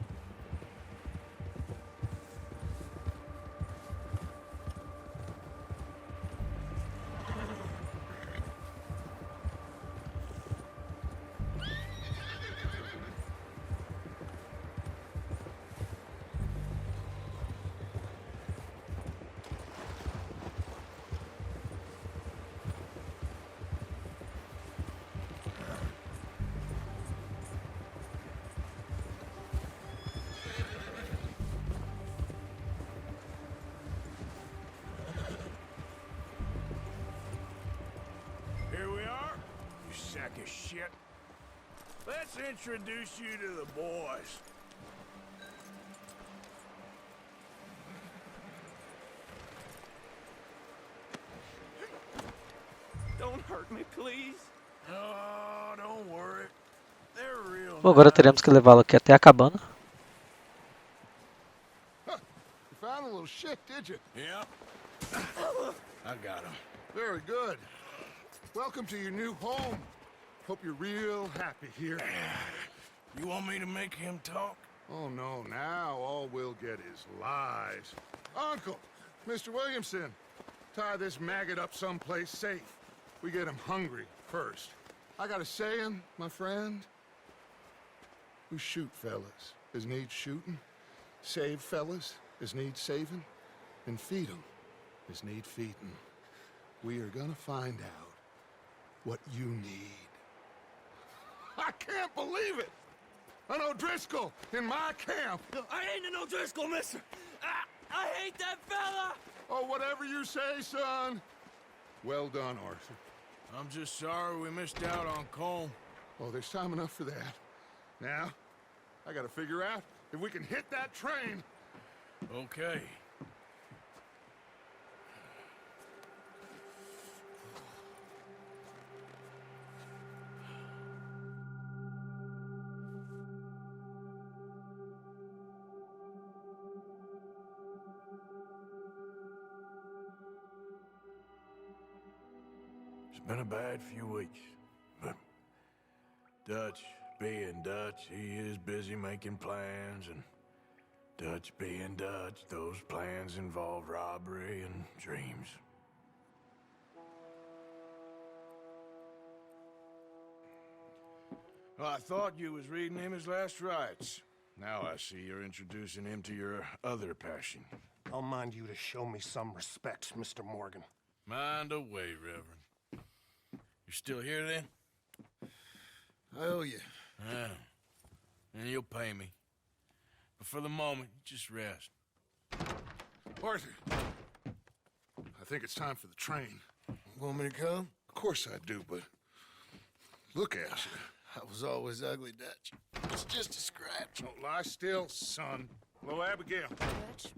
[SPEAKER 2] Here we are, you sack of shit. Let's introduce you to the boys.
[SPEAKER 7] Don't hurt me, please.
[SPEAKER 2] Oh, don't worry. They're real.
[SPEAKER 1] Bom, agora teremos que levá-lo aqui até a cabana.
[SPEAKER 6] You found a little shit, did you?
[SPEAKER 2] Yep. I got him.
[SPEAKER 6] Very good. Welcome to your new home. Hope you're real happy here.
[SPEAKER 2] You want me to make him talk?
[SPEAKER 6] Oh, no, now all we'll get is lies. Uncle, Mr. Williamson, tie this maggot up someplace safe. We get him hungry first. I got a saying, my friend. We shoot fellas as need shooting, save fellas as need saving, and feed 'em as need feeding. We are gonna find out what you need. I can't believe it! An O'Driscoll in my camp.
[SPEAKER 7] I ain't an O'Driscoll, mister. I hate that fella.
[SPEAKER 6] Oh, whatever you say, son. Well done, Arthur.
[SPEAKER 3] I'm just sorry we missed out on Colm.
[SPEAKER 6] Oh, there's time enough for that. Now, I gotta figure out if we can hit that train.
[SPEAKER 3] Okay. It's been a bad few weeks, but Dutch being Dutch, he is busy making plans, and Dutch being Dutch, those plans involve robbery and dreams. Well, I thought you was reading him his last rites. Now I see you're introducing him to your other passion.
[SPEAKER 8] I'll mind you to show me some respect, Mr. Morgan.
[SPEAKER 3] Mind away, Reverend. You still here, then?
[SPEAKER 6] I owe you.
[SPEAKER 3] Yeah. And you'll pay me. But for the moment, just rest.
[SPEAKER 6] Arthur, I think it's time for the train.
[SPEAKER 9] Want me to come?
[SPEAKER 6] Of course I do, but look at you.
[SPEAKER 9] I was always ugly, Dutch. It's just a scratch.
[SPEAKER 6] Don't lie still, son. Hello, Abigail.
[SPEAKER 10] Dutch,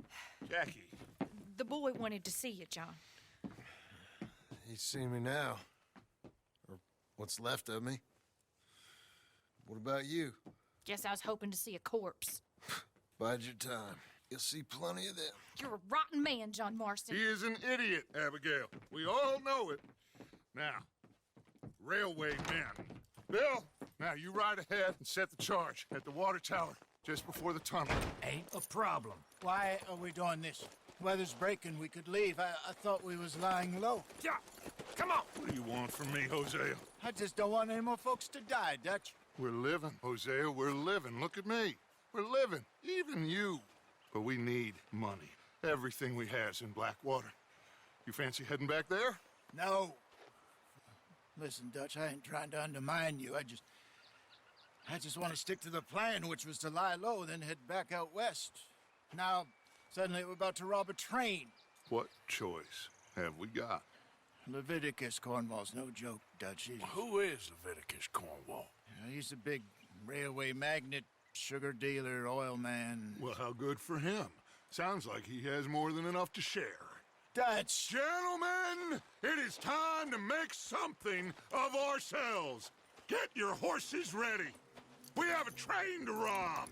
[SPEAKER 6] Jackie.
[SPEAKER 10] the boy wanted to see you, John.
[SPEAKER 9] He's seen me now. Or what's left of me. What about you?
[SPEAKER 10] Guess I was hoping to see a corpse.
[SPEAKER 9] Bide your time. You'll see plenty of them.
[SPEAKER 10] You're a rotten man, John Marston.
[SPEAKER 6] He is an idiot, Abigail. We all know it. Now, railway men. Bill, now you ride ahead and set the charge at the water tower just before the tunnel.
[SPEAKER 11] Ain't a problem. Why are we doing this? Weather's breaking. We could leave. I thought we was lying low.
[SPEAKER 3] Yeah, come on.
[SPEAKER 6] What do you want from me, Hosea?
[SPEAKER 11] I just don't want any more folks to die, Dutch.
[SPEAKER 6] We're living, Hosea. We're living. Look at me. We're living. Even you. But we need money. Everything we has in Blackwater. You fancy heading back there?
[SPEAKER 11] No. Listen, Dutch, I ain't trying to undermine you. I just want to stick to the plan, which was to lie low, then head back out west. Now, suddenly we're about to rob a train.
[SPEAKER 6] What choice have we got?
[SPEAKER 11] Leviticus Cornwall's no joke, Dutch.
[SPEAKER 3] Who is Leviticus Cornwall?
[SPEAKER 11] He's a big railway magnate, sugar dealer, oil man.
[SPEAKER 6] Well, how good for him. Sounds like he has more than enough to share.
[SPEAKER 11] Dutch!
[SPEAKER 6] Gentlemen, it is time to make something of ourselves. Get your horses ready. We have a train to rob.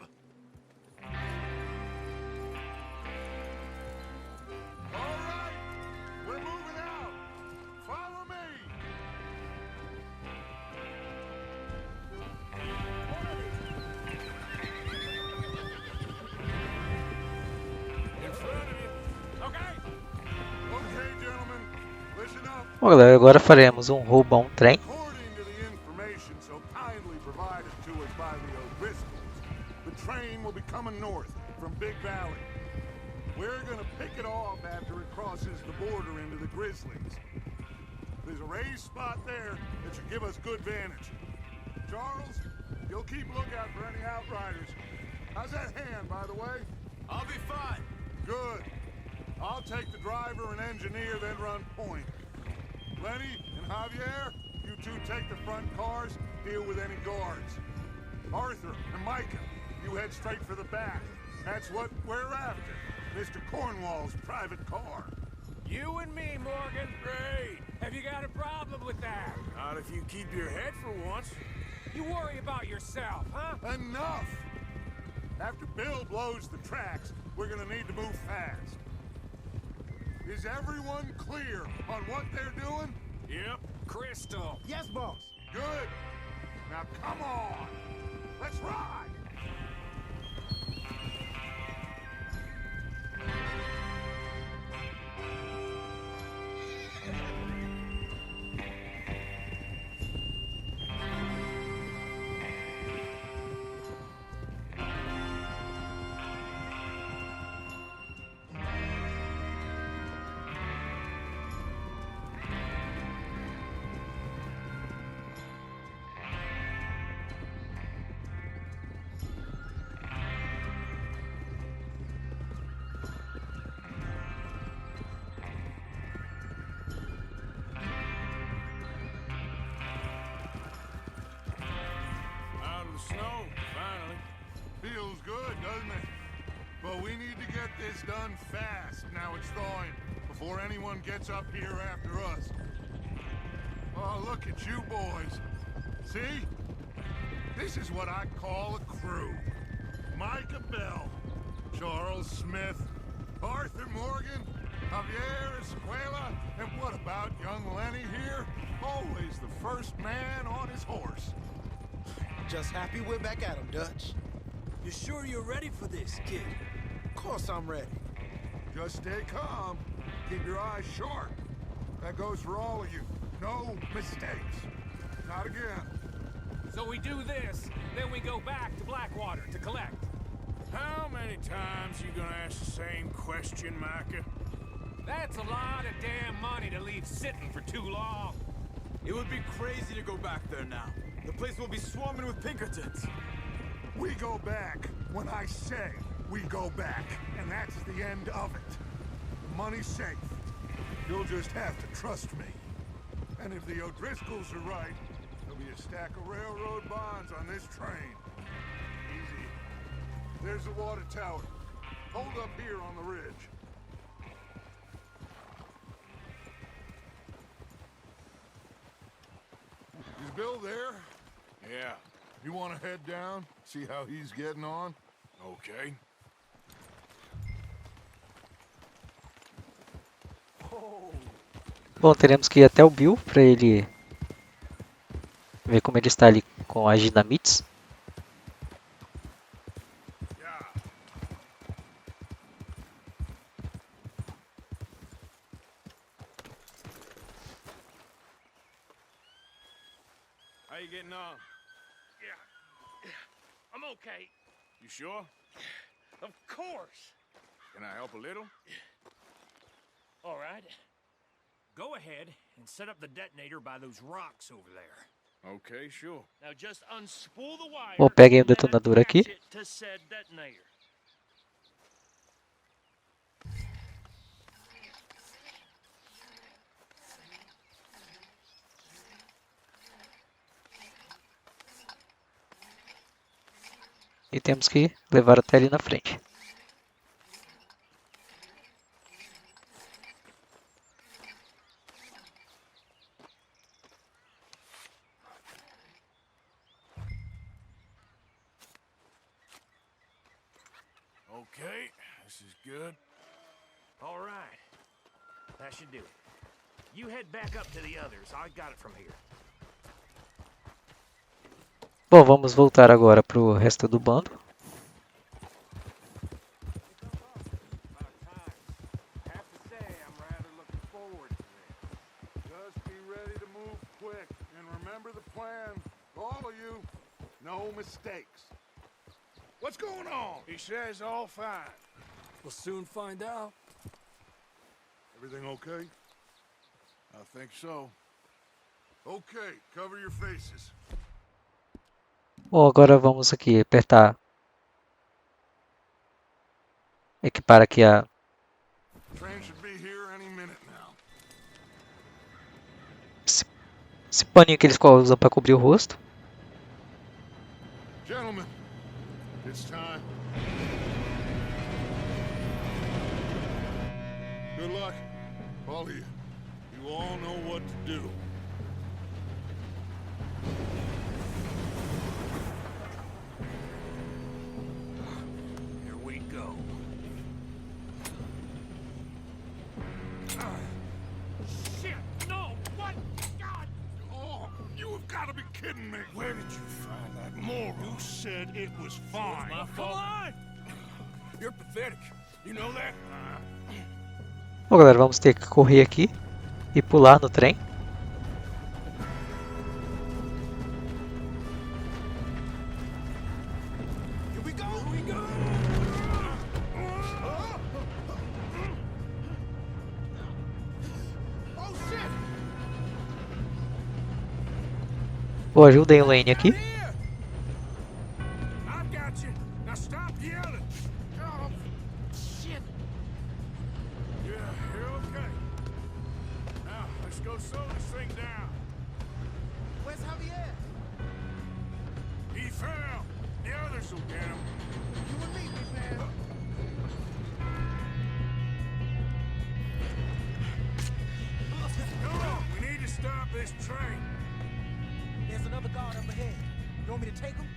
[SPEAKER 6] All right, we're moving out. Follow me.
[SPEAKER 3] In front of you. Okay?
[SPEAKER 6] Okay, gentlemen, listen up.
[SPEAKER 1] Bom, galera, agora faremos um roubo a um trem.
[SPEAKER 6] According to the information so kindly provided to us by the O'Driscolls, the train will be coming north from Big Valley. We're gonna pick it off after it crosses the border into the Grizzlies. There's a raised spot there that should give us good vantage. Charles, you'll keep lookout for any outriders. How's that hand, by the way?
[SPEAKER 4] I'll be fine.
[SPEAKER 6] Good. I'll take the driver and engineer, then run point. Lenny and Javier, you two take the front cars, deal with any guards. Arthur and Micah, you head straight for the back. That's what we're after. Mr. Cornwall's private car.
[SPEAKER 5] You and me, Morgan. Great. Have you got a problem with that?
[SPEAKER 3] Not if you keep your head for once.
[SPEAKER 5] You worry about yourself, huh?
[SPEAKER 6] Enough! After Bill blows the tracks, we're gonna need to move fast. Is everyone clear on what they're doing?
[SPEAKER 3] Yep.
[SPEAKER 5] Crystal.
[SPEAKER 11] Yes, boss.
[SPEAKER 6] Good. Now come on. Let's ride. doesn't it? But we need to get this done fast. Now it's thawing, before anyone gets up here after us. Oh, look at you boys. See? This is what I call a crew. Micah Bell, Charles Smith, Arthur Morgan, Javier Escuela, and what about young Lenny here? Always the first man on his horse.
[SPEAKER 12] Just happy we're back at him, Dutch.
[SPEAKER 5] You sure you're ready for this, kid?
[SPEAKER 12] Of course I'm ready.
[SPEAKER 6] Just stay calm. Keep your eyes sharp. That goes for all of you. No mistakes. Not again.
[SPEAKER 5] So we do this, then we go back to Blackwater to collect.
[SPEAKER 3] How many times you gonna ask the same question, Micah?
[SPEAKER 5] That's a lot of damn money to leave sitting for too long.
[SPEAKER 4] It would be crazy to go back there now. The place will be swarming with Pinkertons.
[SPEAKER 6] We go back when I say we go back, and that's the end of it. The money's safe. You'll just have to trust me. And if the O'Driscolls are right, there'll be a stack of railroad bonds on this train. Easy. There's the water tower. Hold up here on the ridge. Is Bill there?
[SPEAKER 3] Yeah.
[SPEAKER 6] You want to head down, see how he's getting on?
[SPEAKER 3] Okay.
[SPEAKER 1] Bom, teremos que ir até o Bill para ele ver como ele está ali com as dinamites.
[SPEAKER 3] How you getting on?
[SPEAKER 5] Yeah. I'm okay.
[SPEAKER 3] You sure?
[SPEAKER 5] Of course.
[SPEAKER 3] Can I help a little?
[SPEAKER 5] All right. Go ahead and set up the detonator by those rocks over there.
[SPEAKER 3] Okay, sure.
[SPEAKER 5] Now just unspool the wire.
[SPEAKER 1] Bom, peguem o
[SPEAKER 5] and then
[SPEAKER 1] detonador aqui.
[SPEAKER 5] attach it to said detonator.
[SPEAKER 1] E temos que levar até ali na frente.
[SPEAKER 3] Okay, this is good.
[SPEAKER 5] All right. That should do it. You head back up to the others. I got it from here.
[SPEAKER 1] Bom, vamos voltar agora para o resto do bando.
[SPEAKER 3] Have to say, I'm rather looking forward to this.
[SPEAKER 6] Just be ready to move quick, and remember the plan. All of you, no mistakes. What's going on?
[SPEAKER 3] He says all fine.
[SPEAKER 5] We'll soon find out.
[SPEAKER 6] Everything okay?
[SPEAKER 3] I think so.
[SPEAKER 6] Okay, cover your faces.
[SPEAKER 1] Bom, agora vamos aqui apertar. Equipar aqui a
[SPEAKER 6] Train should be here any minute now.
[SPEAKER 1] esse paninho que eles usam para cobrir o rosto.
[SPEAKER 6] Gentlemen, it's time. Good luck, all of you. You all know what to do.
[SPEAKER 5] Here we go. Shit! No! What? God!
[SPEAKER 6] Oh, you have got to be kidding me.
[SPEAKER 3] Where did you find that moron?
[SPEAKER 6] You said it was fine.
[SPEAKER 3] My fault. Come on! You're pathetic. You know that?
[SPEAKER 1] Bom, galera, vamos ter que correr aqui e pular no trem.
[SPEAKER 3] Here we go! Here we go! Oh, shit!
[SPEAKER 1] Bom, ajudem o Lane aqui.
[SPEAKER 3] Here! I've got you. Now stop yelling. Oh, shit. Yeah, you're okay. Now, let's go slow this thing down.
[SPEAKER 12] Where's Javier?
[SPEAKER 3] He fell. The others will get him.
[SPEAKER 11] You and me, big man.
[SPEAKER 3] Come on, we need to stop this train.
[SPEAKER 12] There's another guard up ahead. You want me to take him?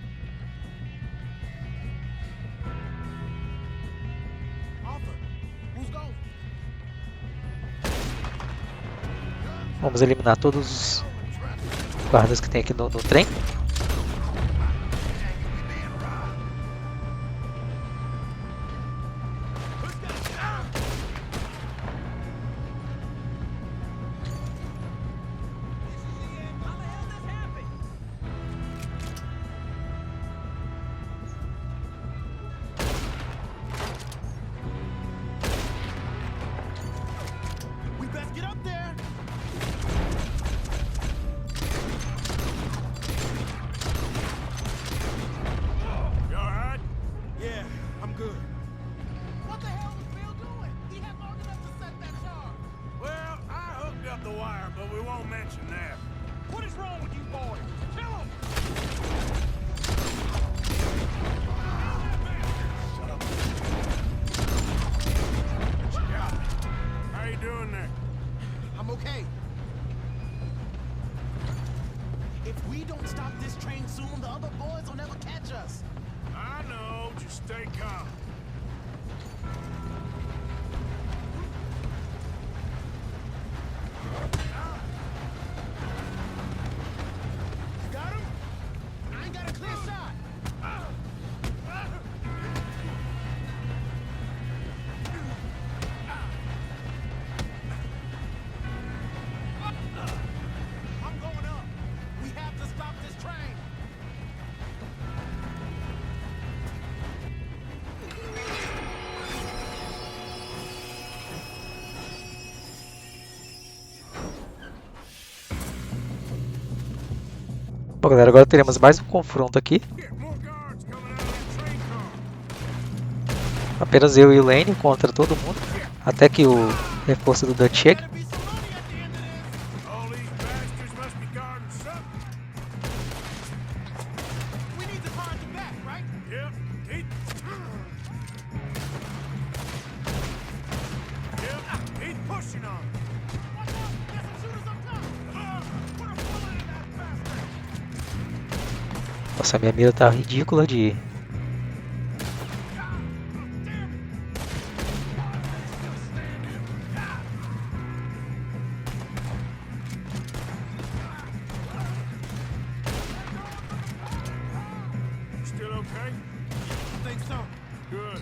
[SPEAKER 12] Arthur, who's going?
[SPEAKER 1] Vamos eliminar todos os guardas que tem aqui no trem.
[SPEAKER 12] We best get up there.
[SPEAKER 3] You alright?
[SPEAKER 12] Yeah, I'm good.
[SPEAKER 11] What the hell was Bill doing? He had long enough to set that charge.
[SPEAKER 3] Well, I hooked up the wire, but we won't mention that.
[SPEAKER 5] What is wrong with you boys? Kill him!
[SPEAKER 3] How you doing there?
[SPEAKER 12] I'm okay. If we don't stop this train soon, the other boys will never catch us.
[SPEAKER 3] I know, just stay calm.
[SPEAKER 12] You got him? I ain't got a clear shot. I'm going up. We have to stop this train.
[SPEAKER 1] Bom, galera, agora teremos mais um confronto aqui.
[SPEAKER 3] More guards coming out of that train car.
[SPEAKER 1] Apenas eu e o Lane contra todo mundo. Até que o reforço do Dutch chegue.
[SPEAKER 11] Better be some money at the end of this.
[SPEAKER 3] All these bastards must be guarding something.
[SPEAKER 11] We need to find you back, right?
[SPEAKER 3] Yep, keep pushing on.
[SPEAKER 11] Watch out! There's some shooters up top. Put a bullet in that bastard.
[SPEAKER 1] Nossa, minha mira tá ridícula de...
[SPEAKER 3] Still okay?
[SPEAKER 11] I think so.
[SPEAKER 3] Good.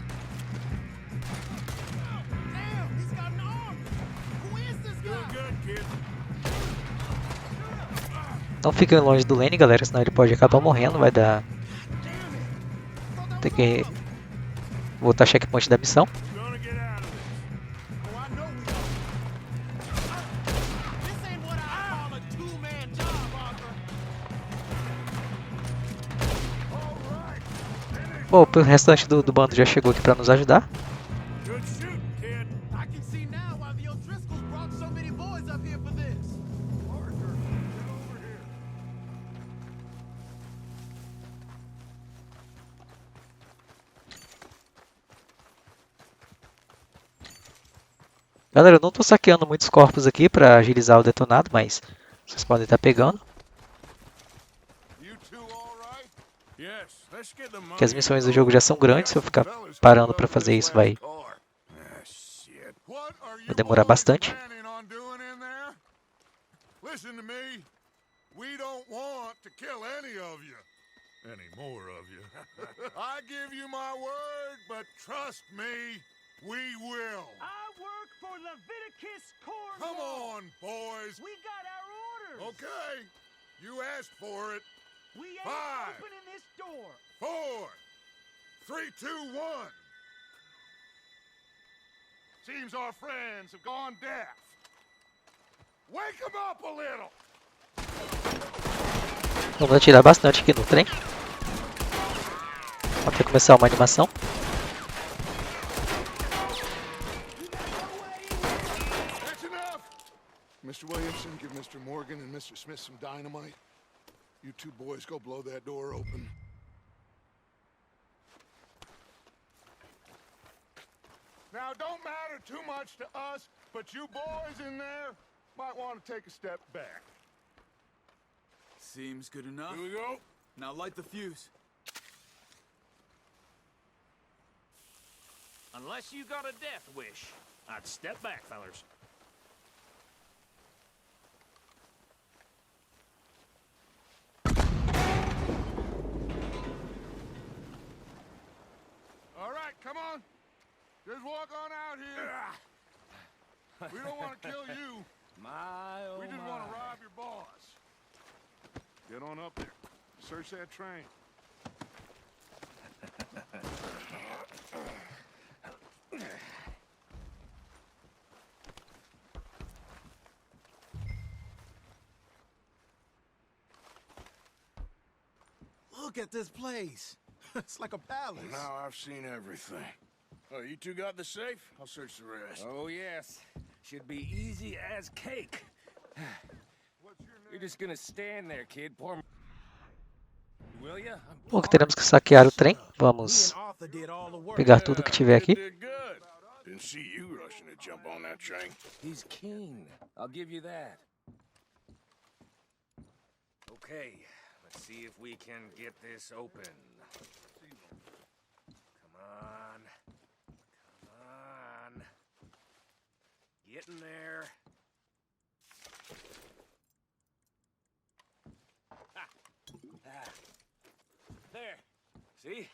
[SPEAKER 11] Damn, he's got an arm. Who is this
[SPEAKER 3] Doing
[SPEAKER 11] guy?
[SPEAKER 3] good, kid.
[SPEAKER 1] Não fiquem longe do Lane, galera, senão ele pode acabar morrendo. Vai dar... Tem que voltar checkpoint da missão.
[SPEAKER 3] Gonna get out of this.
[SPEAKER 11] Oh, I know we are. This ain't what I call a two-man job, Arthur.
[SPEAKER 1] Bom, o restante do bando já chegou aqui para nos ajudar.
[SPEAKER 3] Good shooting, kid.
[SPEAKER 11] I can see now why the O'Driscolls brought so many boys up here for this.
[SPEAKER 3] Arthur, get over here.
[SPEAKER 1] Galera, eu não tô saqueando muitos corpos aqui para agilizar o detonado, mas vocês podem estar pegando.
[SPEAKER 6] You two all right?
[SPEAKER 3] Yes, let's get the money.
[SPEAKER 1] Porque as missões do jogo já são grandes, se eu ficar parando para fazer isso vai
[SPEAKER 3] Ah, shit.
[SPEAKER 6] What are you
[SPEAKER 1] Vai demorar
[SPEAKER 6] boys
[SPEAKER 1] bastante.
[SPEAKER 6] planning on doing in there? Listen to me. We don't want to kill any of you. Any more of you. I give you my word, but trust me, we will.
[SPEAKER 5] I work for Leviticus, Cornwall.
[SPEAKER 6] Come on, boys.
[SPEAKER 5] We got our orders.
[SPEAKER 6] Okay. You asked for it.
[SPEAKER 5] We ain't
[SPEAKER 6] 5,
[SPEAKER 5] opening this door.
[SPEAKER 6] 4, 3, 2, 1. Seems our friends have gone deaf. Wake them up a little.
[SPEAKER 1] Vamos atirar bastante aqui no trem. Até começar uma animação.
[SPEAKER 6] That's enough. Mr. Williamson, give Mr. Morgan and Mr. Smith some dynamite. You two boys go blow that door open. Now, it don't matter too much to us, but you boys in there might want to take a step back.
[SPEAKER 4] Seems good enough.
[SPEAKER 3] Here we go.
[SPEAKER 4] Now light the fuse.
[SPEAKER 5] Unless you got a death wish, I'd step back, fellers.
[SPEAKER 6] All right, come on. Just walk on out here. We don't want to kill you. We just want to rob your boss. Get on up there. Search that train.
[SPEAKER 9] Look at this place. It's like a palace.
[SPEAKER 3] Now I've seen everything. Oh, you two got the safe? I'll search the rest.
[SPEAKER 5] Oh, yes. Should be easy as cake. You're just gonna stand there, kid. Pour me. Will ya?
[SPEAKER 1] Bom, que teremos que saquear o trem. Vamos pegar tudo que tiver aqui.
[SPEAKER 3] Did good. Didn't see you rushing to jump on that train.
[SPEAKER 5] He's keen. I'll give you that. Okay, let's see if we can get this open. Come on. Come on. Get in there. Ah. There. See?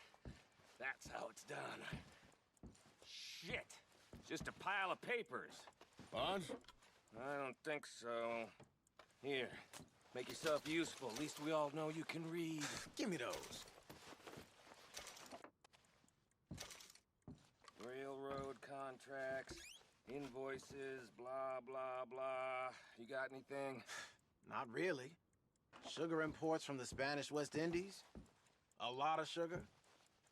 [SPEAKER 5] That's how it's done. Shit. Just a pile of papers.
[SPEAKER 3] Bonds?
[SPEAKER 5] I don't think so. Here. Make yourself useful. At least we all know you can read.
[SPEAKER 9] Give me those.
[SPEAKER 5] Railroad contracts, invoices, blah, blah, blah. You got anything?
[SPEAKER 13] Not really. Sugar imports from the Spanish West Indies. A lot of sugar.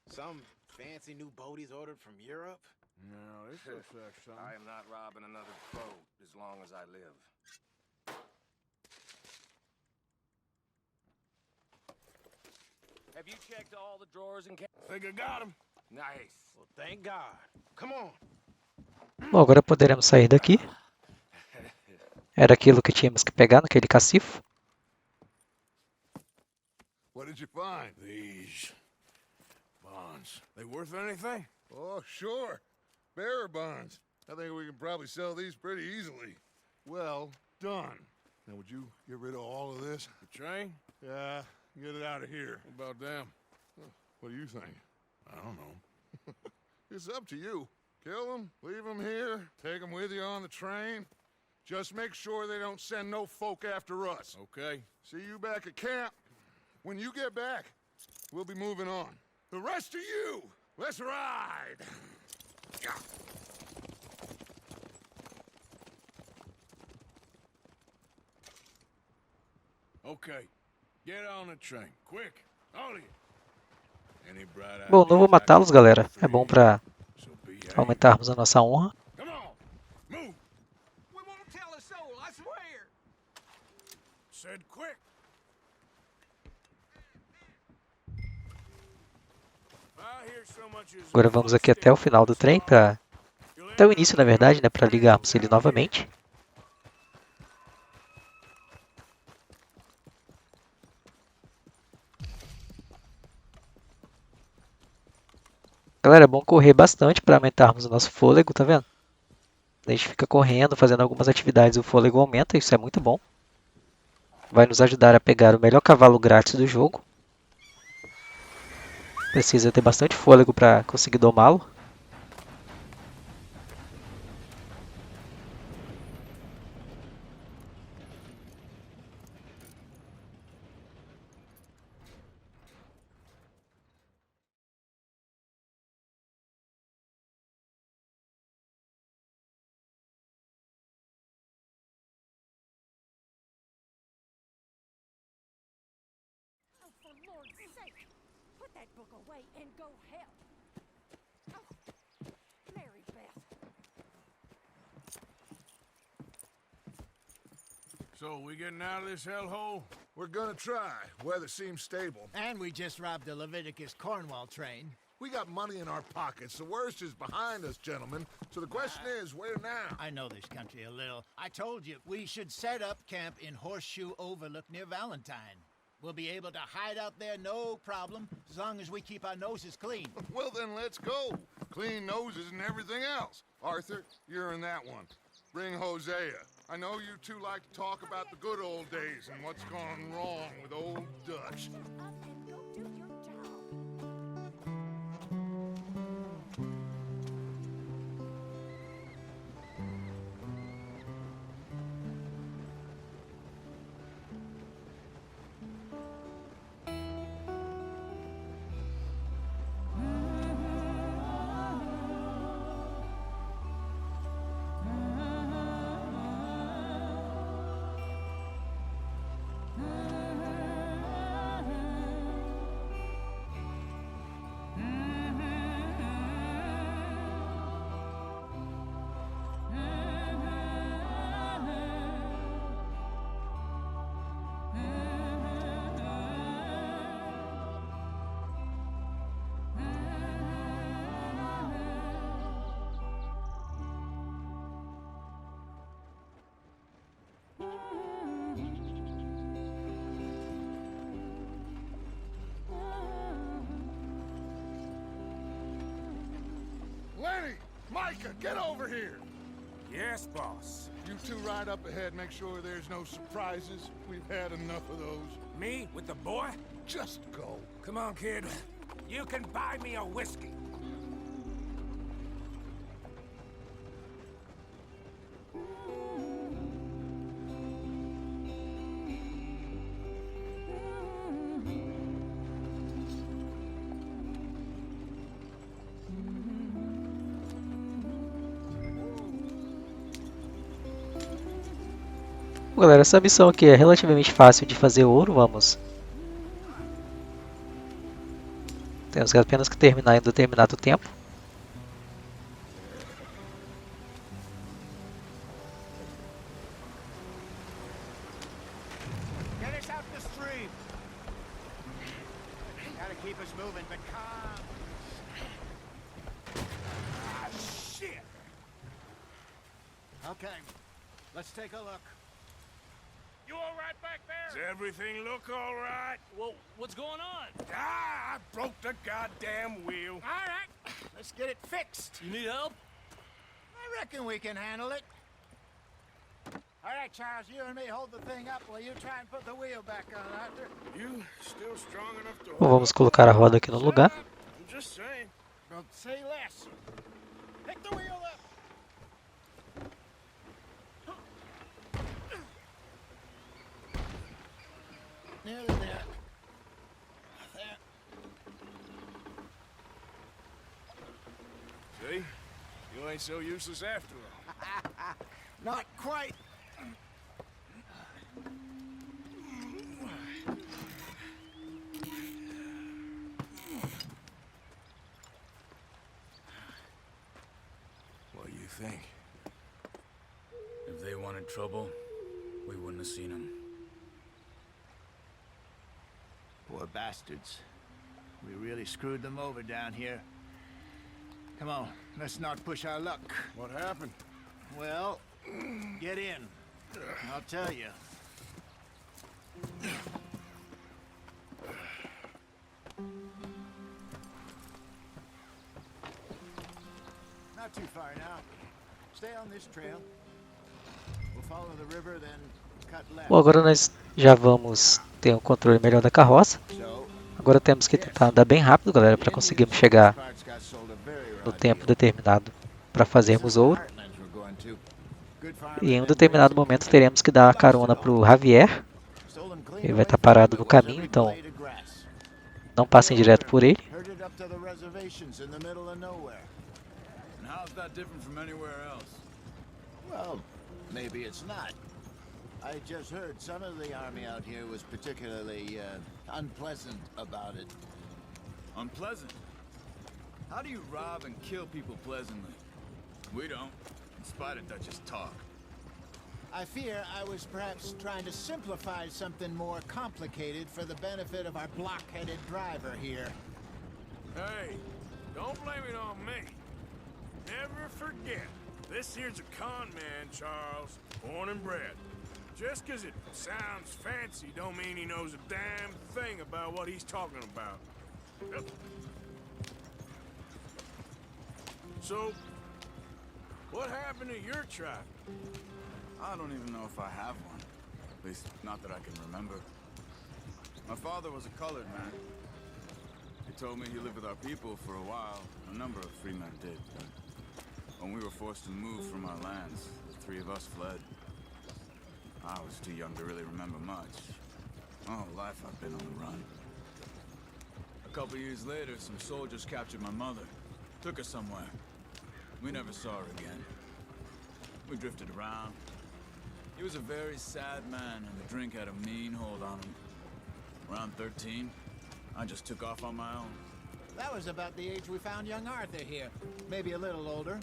[SPEAKER 13] Some fancy new boaties ordered from Europe.
[SPEAKER 3] No, this looks like something.
[SPEAKER 5] I am not robbing another boat as long as I live. Have you checked all the drawers and
[SPEAKER 3] I think I got him.
[SPEAKER 5] Nice.
[SPEAKER 13] Well, thank God. Come on.
[SPEAKER 1] Bom, agora poderemos sair daqui. Era aquilo que tínhamos que pegar naquele cacifo.
[SPEAKER 6] What did you find?
[SPEAKER 3] These bonds. They worth anything?
[SPEAKER 6] Oh, sure. Bearer bonds. I think we can probably sell these pretty easily. Well done. Now, would you get rid of all of this?
[SPEAKER 3] The train?
[SPEAKER 6] Yeah, get it out of here.
[SPEAKER 3] What about them?
[SPEAKER 6] What do you think?
[SPEAKER 3] I don't know.
[SPEAKER 6] It's up to you. Kill them, leave them here, take them with you on the train. Just make sure they don't send no folk after us.
[SPEAKER 3] Okay.
[SPEAKER 6] See you back at camp. When you get back, we'll be moving on. The rest of you, let's ride!
[SPEAKER 3] Okay. Get on the train. Quick. All of you. Any bright
[SPEAKER 1] Bom, não vou
[SPEAKER 3] ideas?
[SPEAKER 1] matá-los, galera. É bom para
[SPEAKER 3] So behave.
[SPEAKER 1] aumentarmos a nossa honra.
[SPEAKER 3] Come on. Move.
[SPEAKER 12] We won't tell a soul, I swear.
[SPEAKER 3] Said quick. I hear so much as
[SPEAKER 1] Agora vamos aqui até o final do trem, até o início, na verdade, né, para ligarmos ele novamente. Galera, é bom correr bastante para aumentarmos o nosso fôlego, tá vendo? A gente fica correndo, fazendo algumas atividades, o fôlego aumenta, isso é muito bom. Vai nos ajudar a pegar o melhor cavalo grátis do jogo. Precisa ter bastante fôlego para conseguir domá-lo.
[SPEAKER 10] Oh, for Lord's sake, put that book away and go help. Oh, Mary Beth.
[SPEAKER 3] So, we getting out of this hellhole?
[SPEAKER 6] We're gonna try. Weather seems stable.
[SPEAKER 11] And we just robbed the Leviticus Cornwall train.
[SPEAKER 6] We got money in our pockets. The worst is behind us, gentlemen. So the question is, where now?
[SPEAKER 11] I know this country a little. I told you, we should set up camp in Horseshoe Overlook near Valentine. We'll be able to hide out there no problem, as long as we keep our noses clean.
[SPEAKER 6] Well, then let's go. Clean noses and everything else. Arthur, you're in that one. Bring Hosea. I know you two like to talk about the good old days and what's gone wrong with old Dutch. Lenny! Micah, get over here!
[SPEAKER 5] Yes, boss.
[SPEAKER 6] You two ride up ahead, make sure there's no surprises. We've had enough of those.
[SPEAKER 5] Me with the boy?
[SPEAKER 6] Just go.
[SPEAKER 5] Come on, kid. You can buy me a whiskey.
[SPEAKER 1] Galera, essa missão aqui é relativamente fácil de fazer ouro, vamos. Temos apenas que terminar em um determinado tempo.
[SPEAKER 11] Get us out the stream. Gotta keep us moving, but calm.
[SPEAKER 5] Ah, shit!
[SPEAKER 11] Okay, let's take a look.
[SPEAKER 5] You all right back there? Does everything look all right?
[SPEAKER 7] Well, what's going on?
[SPEAKER 5] Ah, I broke the goddamn wheel.
[SPEAKER 11] All right, let's get it fixed.
[SPEAKER 7] You need help?
[SPEAKER 11] I reckon we can handle it. All right, Charles, you and me hold the thing up while you try and put the wheel back on, Arthur.
[SPEAKER 2] You still strong enough to
[SPEAKER 1] Bom, vamos colocar a roda aqui no lugar.
[SPEAKER 2] I'm just saying.
[SPEAKER 11] Don't say less. Pick the wheel up. Nearly there. There.
[SPEAKER 2] See? You ain't so useless after all.
[SPEAKER 11] Not quite.
[SPEAKER 2] What do you think?
[SPEAKER 4] If they wanted trouble, we wouldn't have seen them.
[SPEAKER 11] Poor bastards. We really screwed them over down here. Come on, let's not push our luck.
[SPEAKER 2] What happened?
[SPEAKER 11] Well, get in. I'll tell you. Not too far now. Stay on this trail. We'll follow the river, then cut left.
[SPEAKER 1] Bom, agora nós já vamos ter um controle melhor da carroça. Agora temos que tentar andar bem rápido, galera, para conseguirmos chegar no tempo determinado para fazermos ouro. E em um determinado momento teremos que dar a carona para o Javier. Ele vai estar parado no caminho, então não passem direto por ele.
[SPEAKER 4] How's that different from anywhere else?
[SPEAKER 11] Well, maybe it's not. I just heard some of the army out here was particularly unpleasant about it.
[SPEAKER 4] Unpleasant? How do you rob and kill people pleasantly? We don't, in spite of Dutch's talk.
[SPEAKER 11] I fear I was perhaps trying to simplify something more complicated for the benefit of our block-headed driver here.
[SPEAKER 4] Hey,
[SPEAKER 3] Don't blame it on me. Never forget, this here's a con man, Charles, born and bred. Just 'cause it sounds fancy don't mean he knows a damn thing about what he's talking about. Yep. So, what happened to your tribe?
[SPEAKER 4] I don't even know if I have one. At least, not that I can remember. My father was a colored man. He told me he lived with our people for a while. A number of free men did, but when we were forced to move from our lands, the three of us fled. I was too young to really remember much. My whole life I've been on the run. A couple years later, some soldiers captured my mother. Took her somewhere. We never saw her again. We drifted around. He was a very sad man, and the drink had a mean hold on him. Around 13, I just took off on my own.
[SPEAKER 11] That was about the age we found young Arthur here. Maybe a little older.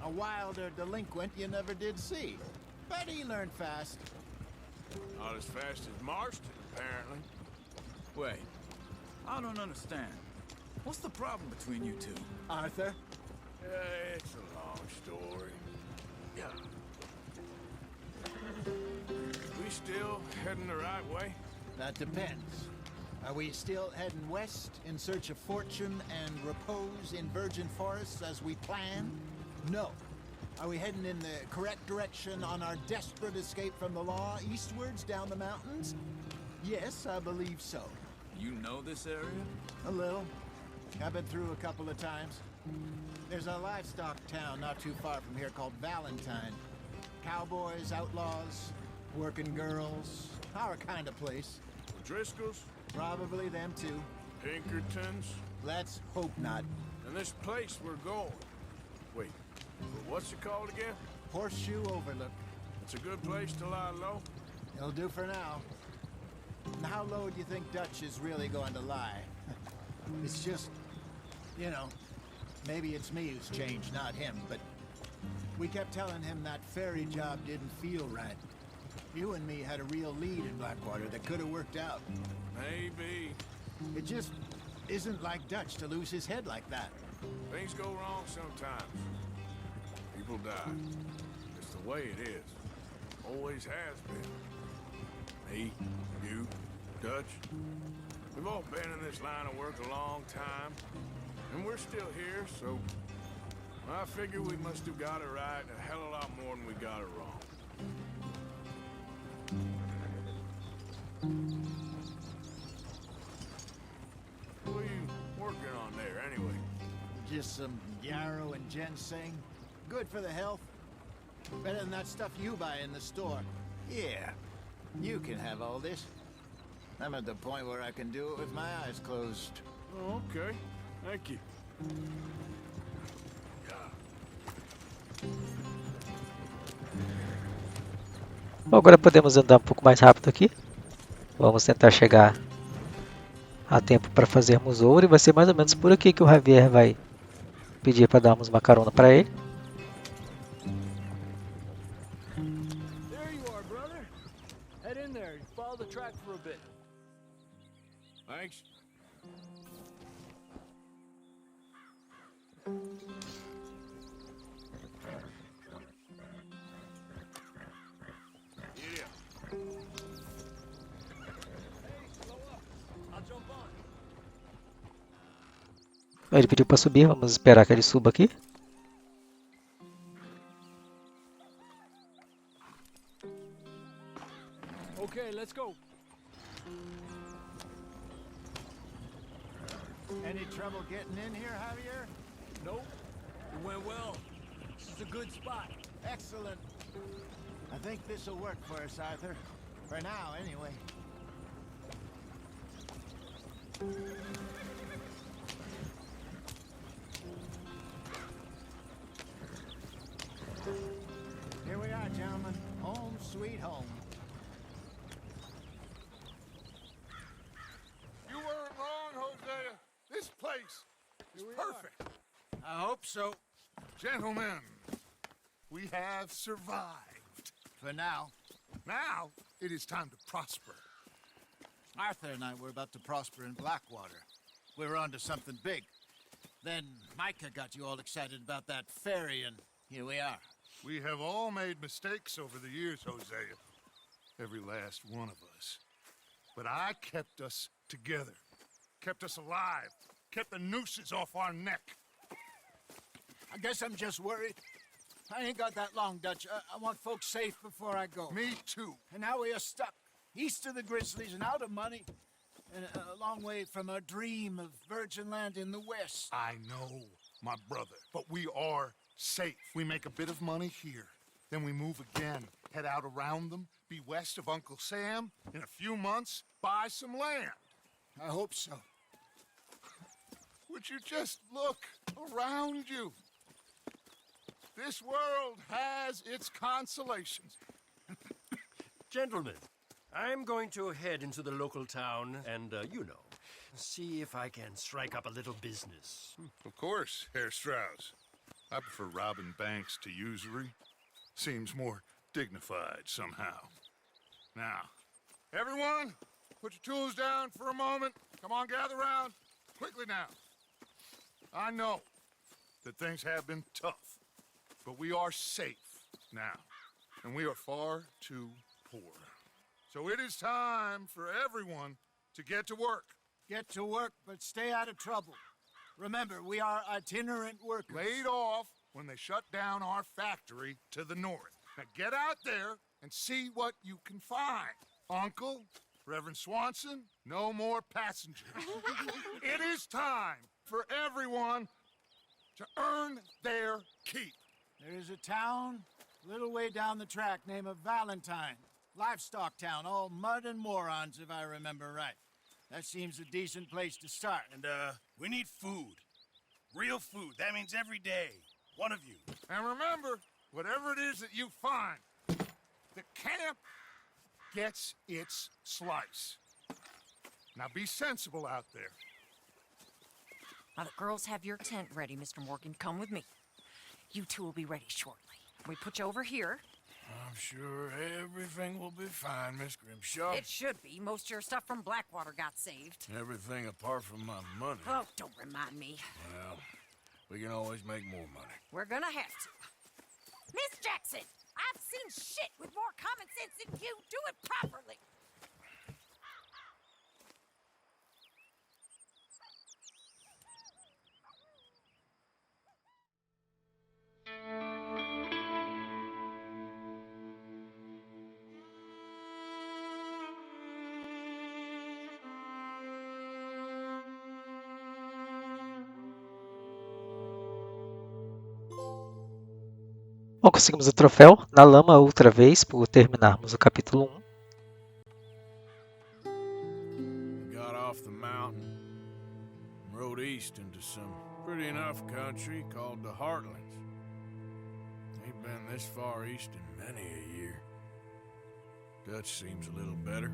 [SPEAKER 11] A wilder delinquent you never did see. But he learned fast.
[SPEAKER 3] Not as fast as Marston, apparently.
[SPEAKER 4] Wait, I don't understand. What's the problem between you two?
[SPEAKER 11] Arthur?
[SPEAKER 3] It's a long story. Yeah. We still heading the right way?
[SPEAKER 11] That depends. Are we still heading west in search of fortune and repose in virgin forests as we planned? No. Are we heading in the correct direction on our desperate escape from the law eastwards down the mountains? Yes, I believe so.
[SPEAKER 4] You know this area?
[SPEAKER 11] A little. I've been through a couple of times. There's a livestock town not too far from here called Valentine. Cowboys, outlaws, working girls, our kind of place.
[SPEAKER 3] Driscoll's?
[SPEAKER 11] Probably them too.
[SPEAKER 3] Pinkertons?
[SPEAKER 11] Let's hope not.
[SPEAKER 3] And this place we're going. Wait, what's it called again?
[SPEAKER 11] Horseshoe Overlook.
[SPEAKER 3] It's a good place to lie low?
[SPEAKER 11] It'll do for now. And how low do you think Dutch is really going to lie? It's just, you know, maybe it's me who's changed, not him, but we kept telling him that ferry job didn't feel right. You and me had a real lead in Blackwater that could have worked out.
[SPEAKER 3] Maybe.
[SPEAKER 11] It just isn't like Dutch to lose his head like that.
[SPEAKER 3] Things go wrong sometimes. People die. It's the way it is. Always has been. Me, you, Dutch. We've all been in this line of work a long time. And we're still here, so I figure we must have got it right a hell of a lot more than we got it wrong. What are you working on there, anyway?
[SPEAKER 11] Just some yarrow and ginseng. Good for the health. Better than that stuff you buy in the store. Yeah, you can have all this. I'm at the point where I can do it with my eyes closed.
[SPEAKER 3] Oh, okay. Thank you.
[SPEAKER 1] Bom, agora podemos andar um pouco mais rápido aqui. Vamos tentar chegar a tempo para fazermos ouro. E vai ser mais ou menos por aqui que o Javier vai pedir para darmos uma carona para ele.
[SPEAKER 14] There you are, brother. Head in there and follow the track for a bit.
[SPEAKER 3] Thanks.
[SPEAKER 1] Ele pediu para subir, vamos esperar que ele suba aqui.
[SPEAKER 14] Okay, let's go.
[SPEAKER 11] Any trouble getting in here, Javier?
[SPEAKER 14] Nope. It went well. This is a good spot.
[SPEAKER 11] Excellent. I think this will work for us, Arthur. For now, anyway. Here we are, gentlemen. Home sweet home.
[SPEAKER 6] You weren't wrong, Hosea. This place is perfect.
[SPEAKER 11] I hope so.
[SPEAKER 6] Gentlemen, we have survived.
[SPEAKER 11] For now.
[SPEAKER 6] Now, it is time to prosper.
[SPEAKER 11] Arthur and I were about to prosper in Blackwater. We were onto something big. Then Micah got you all excited about that ferry, and here we are.
[SPEAKER 6] We have all made mistakes over the years, Hosea. Every last one of us. But I kept us together. Kept us alive. Kept the nooses off our neck.
[SPEAKER 11] I guess I'm just worried. I ain't got that long, Dutch. I want folks safe before I go.
[SPEAKER 6] Me too.
[SPEAKER 11] And now we are stuck. East of the Grizzlies and out of money. And a long way from our dream of virgin land in the west.
[SPEAKER 6] I know, my brother. But we are safe. We make a bit of money here. Then we move again. Head out around them. Be west of Uncle Sam. In a few months, buy some land.
[SPEAKER 11] I hope so.
[SPEAKER 6] Would you just look around you? This world has its consolations.
[SPEAKER 15] Gentlemen, I'm going to head into the local town and, see if I can strike up a little business.
[SPEAKER 6] Of course, Herr Strauss. I prefer robbing banks to usury. Seems more dignified somehow. Now, everyone, put your tools down for a moment. Come on, gather round. Quickly now. I know that things have been tough, but we are safe now, and we are far too poor. So it is time for everyone to get to work.
[SPEAKER 11] Get to work, but stay out of trouble. Remember, we are itinerant workers.
[SPEAKER 6] Laid off when they shut down our factory to the north. Now get out there and see what you can find. Uncle, Reverend Swanson, no more passengers. It is time for everyone to earn their keep.
[SPEAKER 11] There is a town a little way down the track named Valentine. Livestock town, all mud and morons, if I remember right. That seems a decent place to start.
[SPEAKER 2] And, we need food. Real food. That means every day. One of you.
[SPEAKER 6] And remember, whatever it is that you find, the camp gets its slice. Now be sensible out there.
[SPEAKER 16] Now the girls have your tent ready, Mr. Morgan. Come with me. You two will be ready shortly. We put you over here.
[SPEAKER 3] I'm sure everything will be fine, Miss Grimshaw.
[SPEAKER 16] It should be. Most of your stuff from Blackwater got saved.
[SPEAKER 3] Everything apart from my money.
[SPEAKER 16] Oh, don't remind me.
[SPEAKER 3] Well, we can always make more money.
[SPEAKER 16] We're gonna have to. Miss Jackson, I've seen shit with more common sense than you. Do it properly.
[SPEAKER 1] Bom, conseguimos o troféu na Lama Outra Vez por terminarmos o capítulo 1.
[SPEAKER 3] We got off the mountain and rode east into some pretty enough country called the Heartlands. Ain't been this far east in many a year. Dutch seems a little better.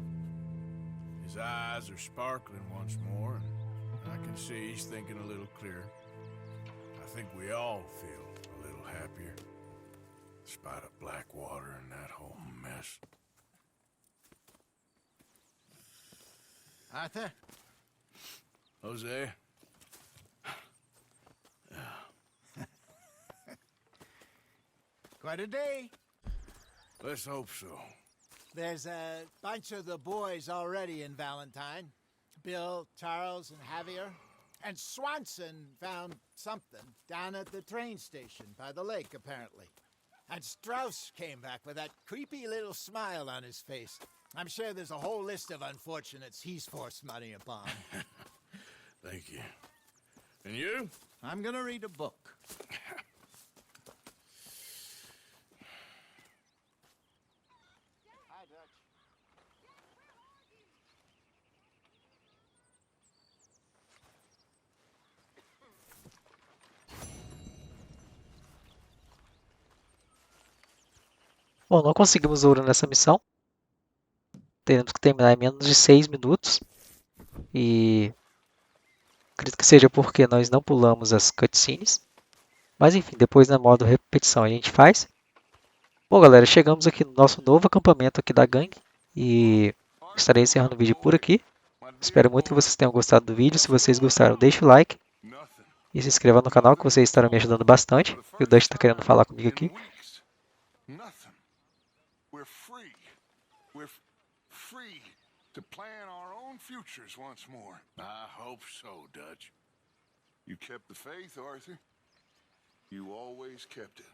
[SPEAKER 3] His eyes are sparkling once more, and I can see he's thinking a little clearer. I think we all feel a little happier. Despite of Blackwater and that whole mess.
[SPEAKER 11] Arthur?
[SPEAKER 3] Jose?
[SPEAKER 11] Quite a day.
[SPEAKER 3] Let's hope so.
[SPEAKER 11] There's a bunch of the boys already in Valentine. Bill, Charles, and Javier. And Swanson found something down at the train station by the lake, apparently. And Strauss came back with that creepy little smile on his face. I'm sure there's a whole list of unfortunates he's forced money upon.
[SPEAKER 3] Thank you. And you?
[SPEAKER 11] I'm gonna read a book. Hi, Dutch.
[SPEAKER 1] Bom, não conseguimos ouro nessa missão. Teremos que terminar em menos de 6 minutos. E acredito que seja porque nós não pulamos as cutscenes. Mas enfim, depois na modo repetição a gente faz. Bom galera, chegamos aqui no nosso novo acampamento aqui da gangue. E estarei encerrando o vídeo por aqui. Espero muito que vocês tenham gostado do vídeo. Se vocês gostaram, deixe o like. E se inscreva no canal que vocês estarão me ajudando bastante. E o Dutch está querendo falar comigo aqui.
[SPEAKER 6] Nothing. We're free. We're free to plan our own futures once more. I hope so, Dutch. You kept the faith, Arthur. You always kept it.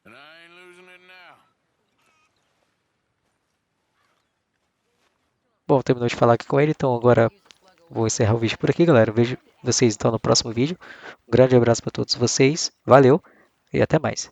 [SPEAKER 6] And I ain't losing it now.
[SPEAKER 1] Bom, terminou de falar aqui com ele, então agora vou encerrar o vídeo por aqui, galera. Vejo vocês então no próximo vídeo. Um grande abraço para todos vocês. Valeu e até mais.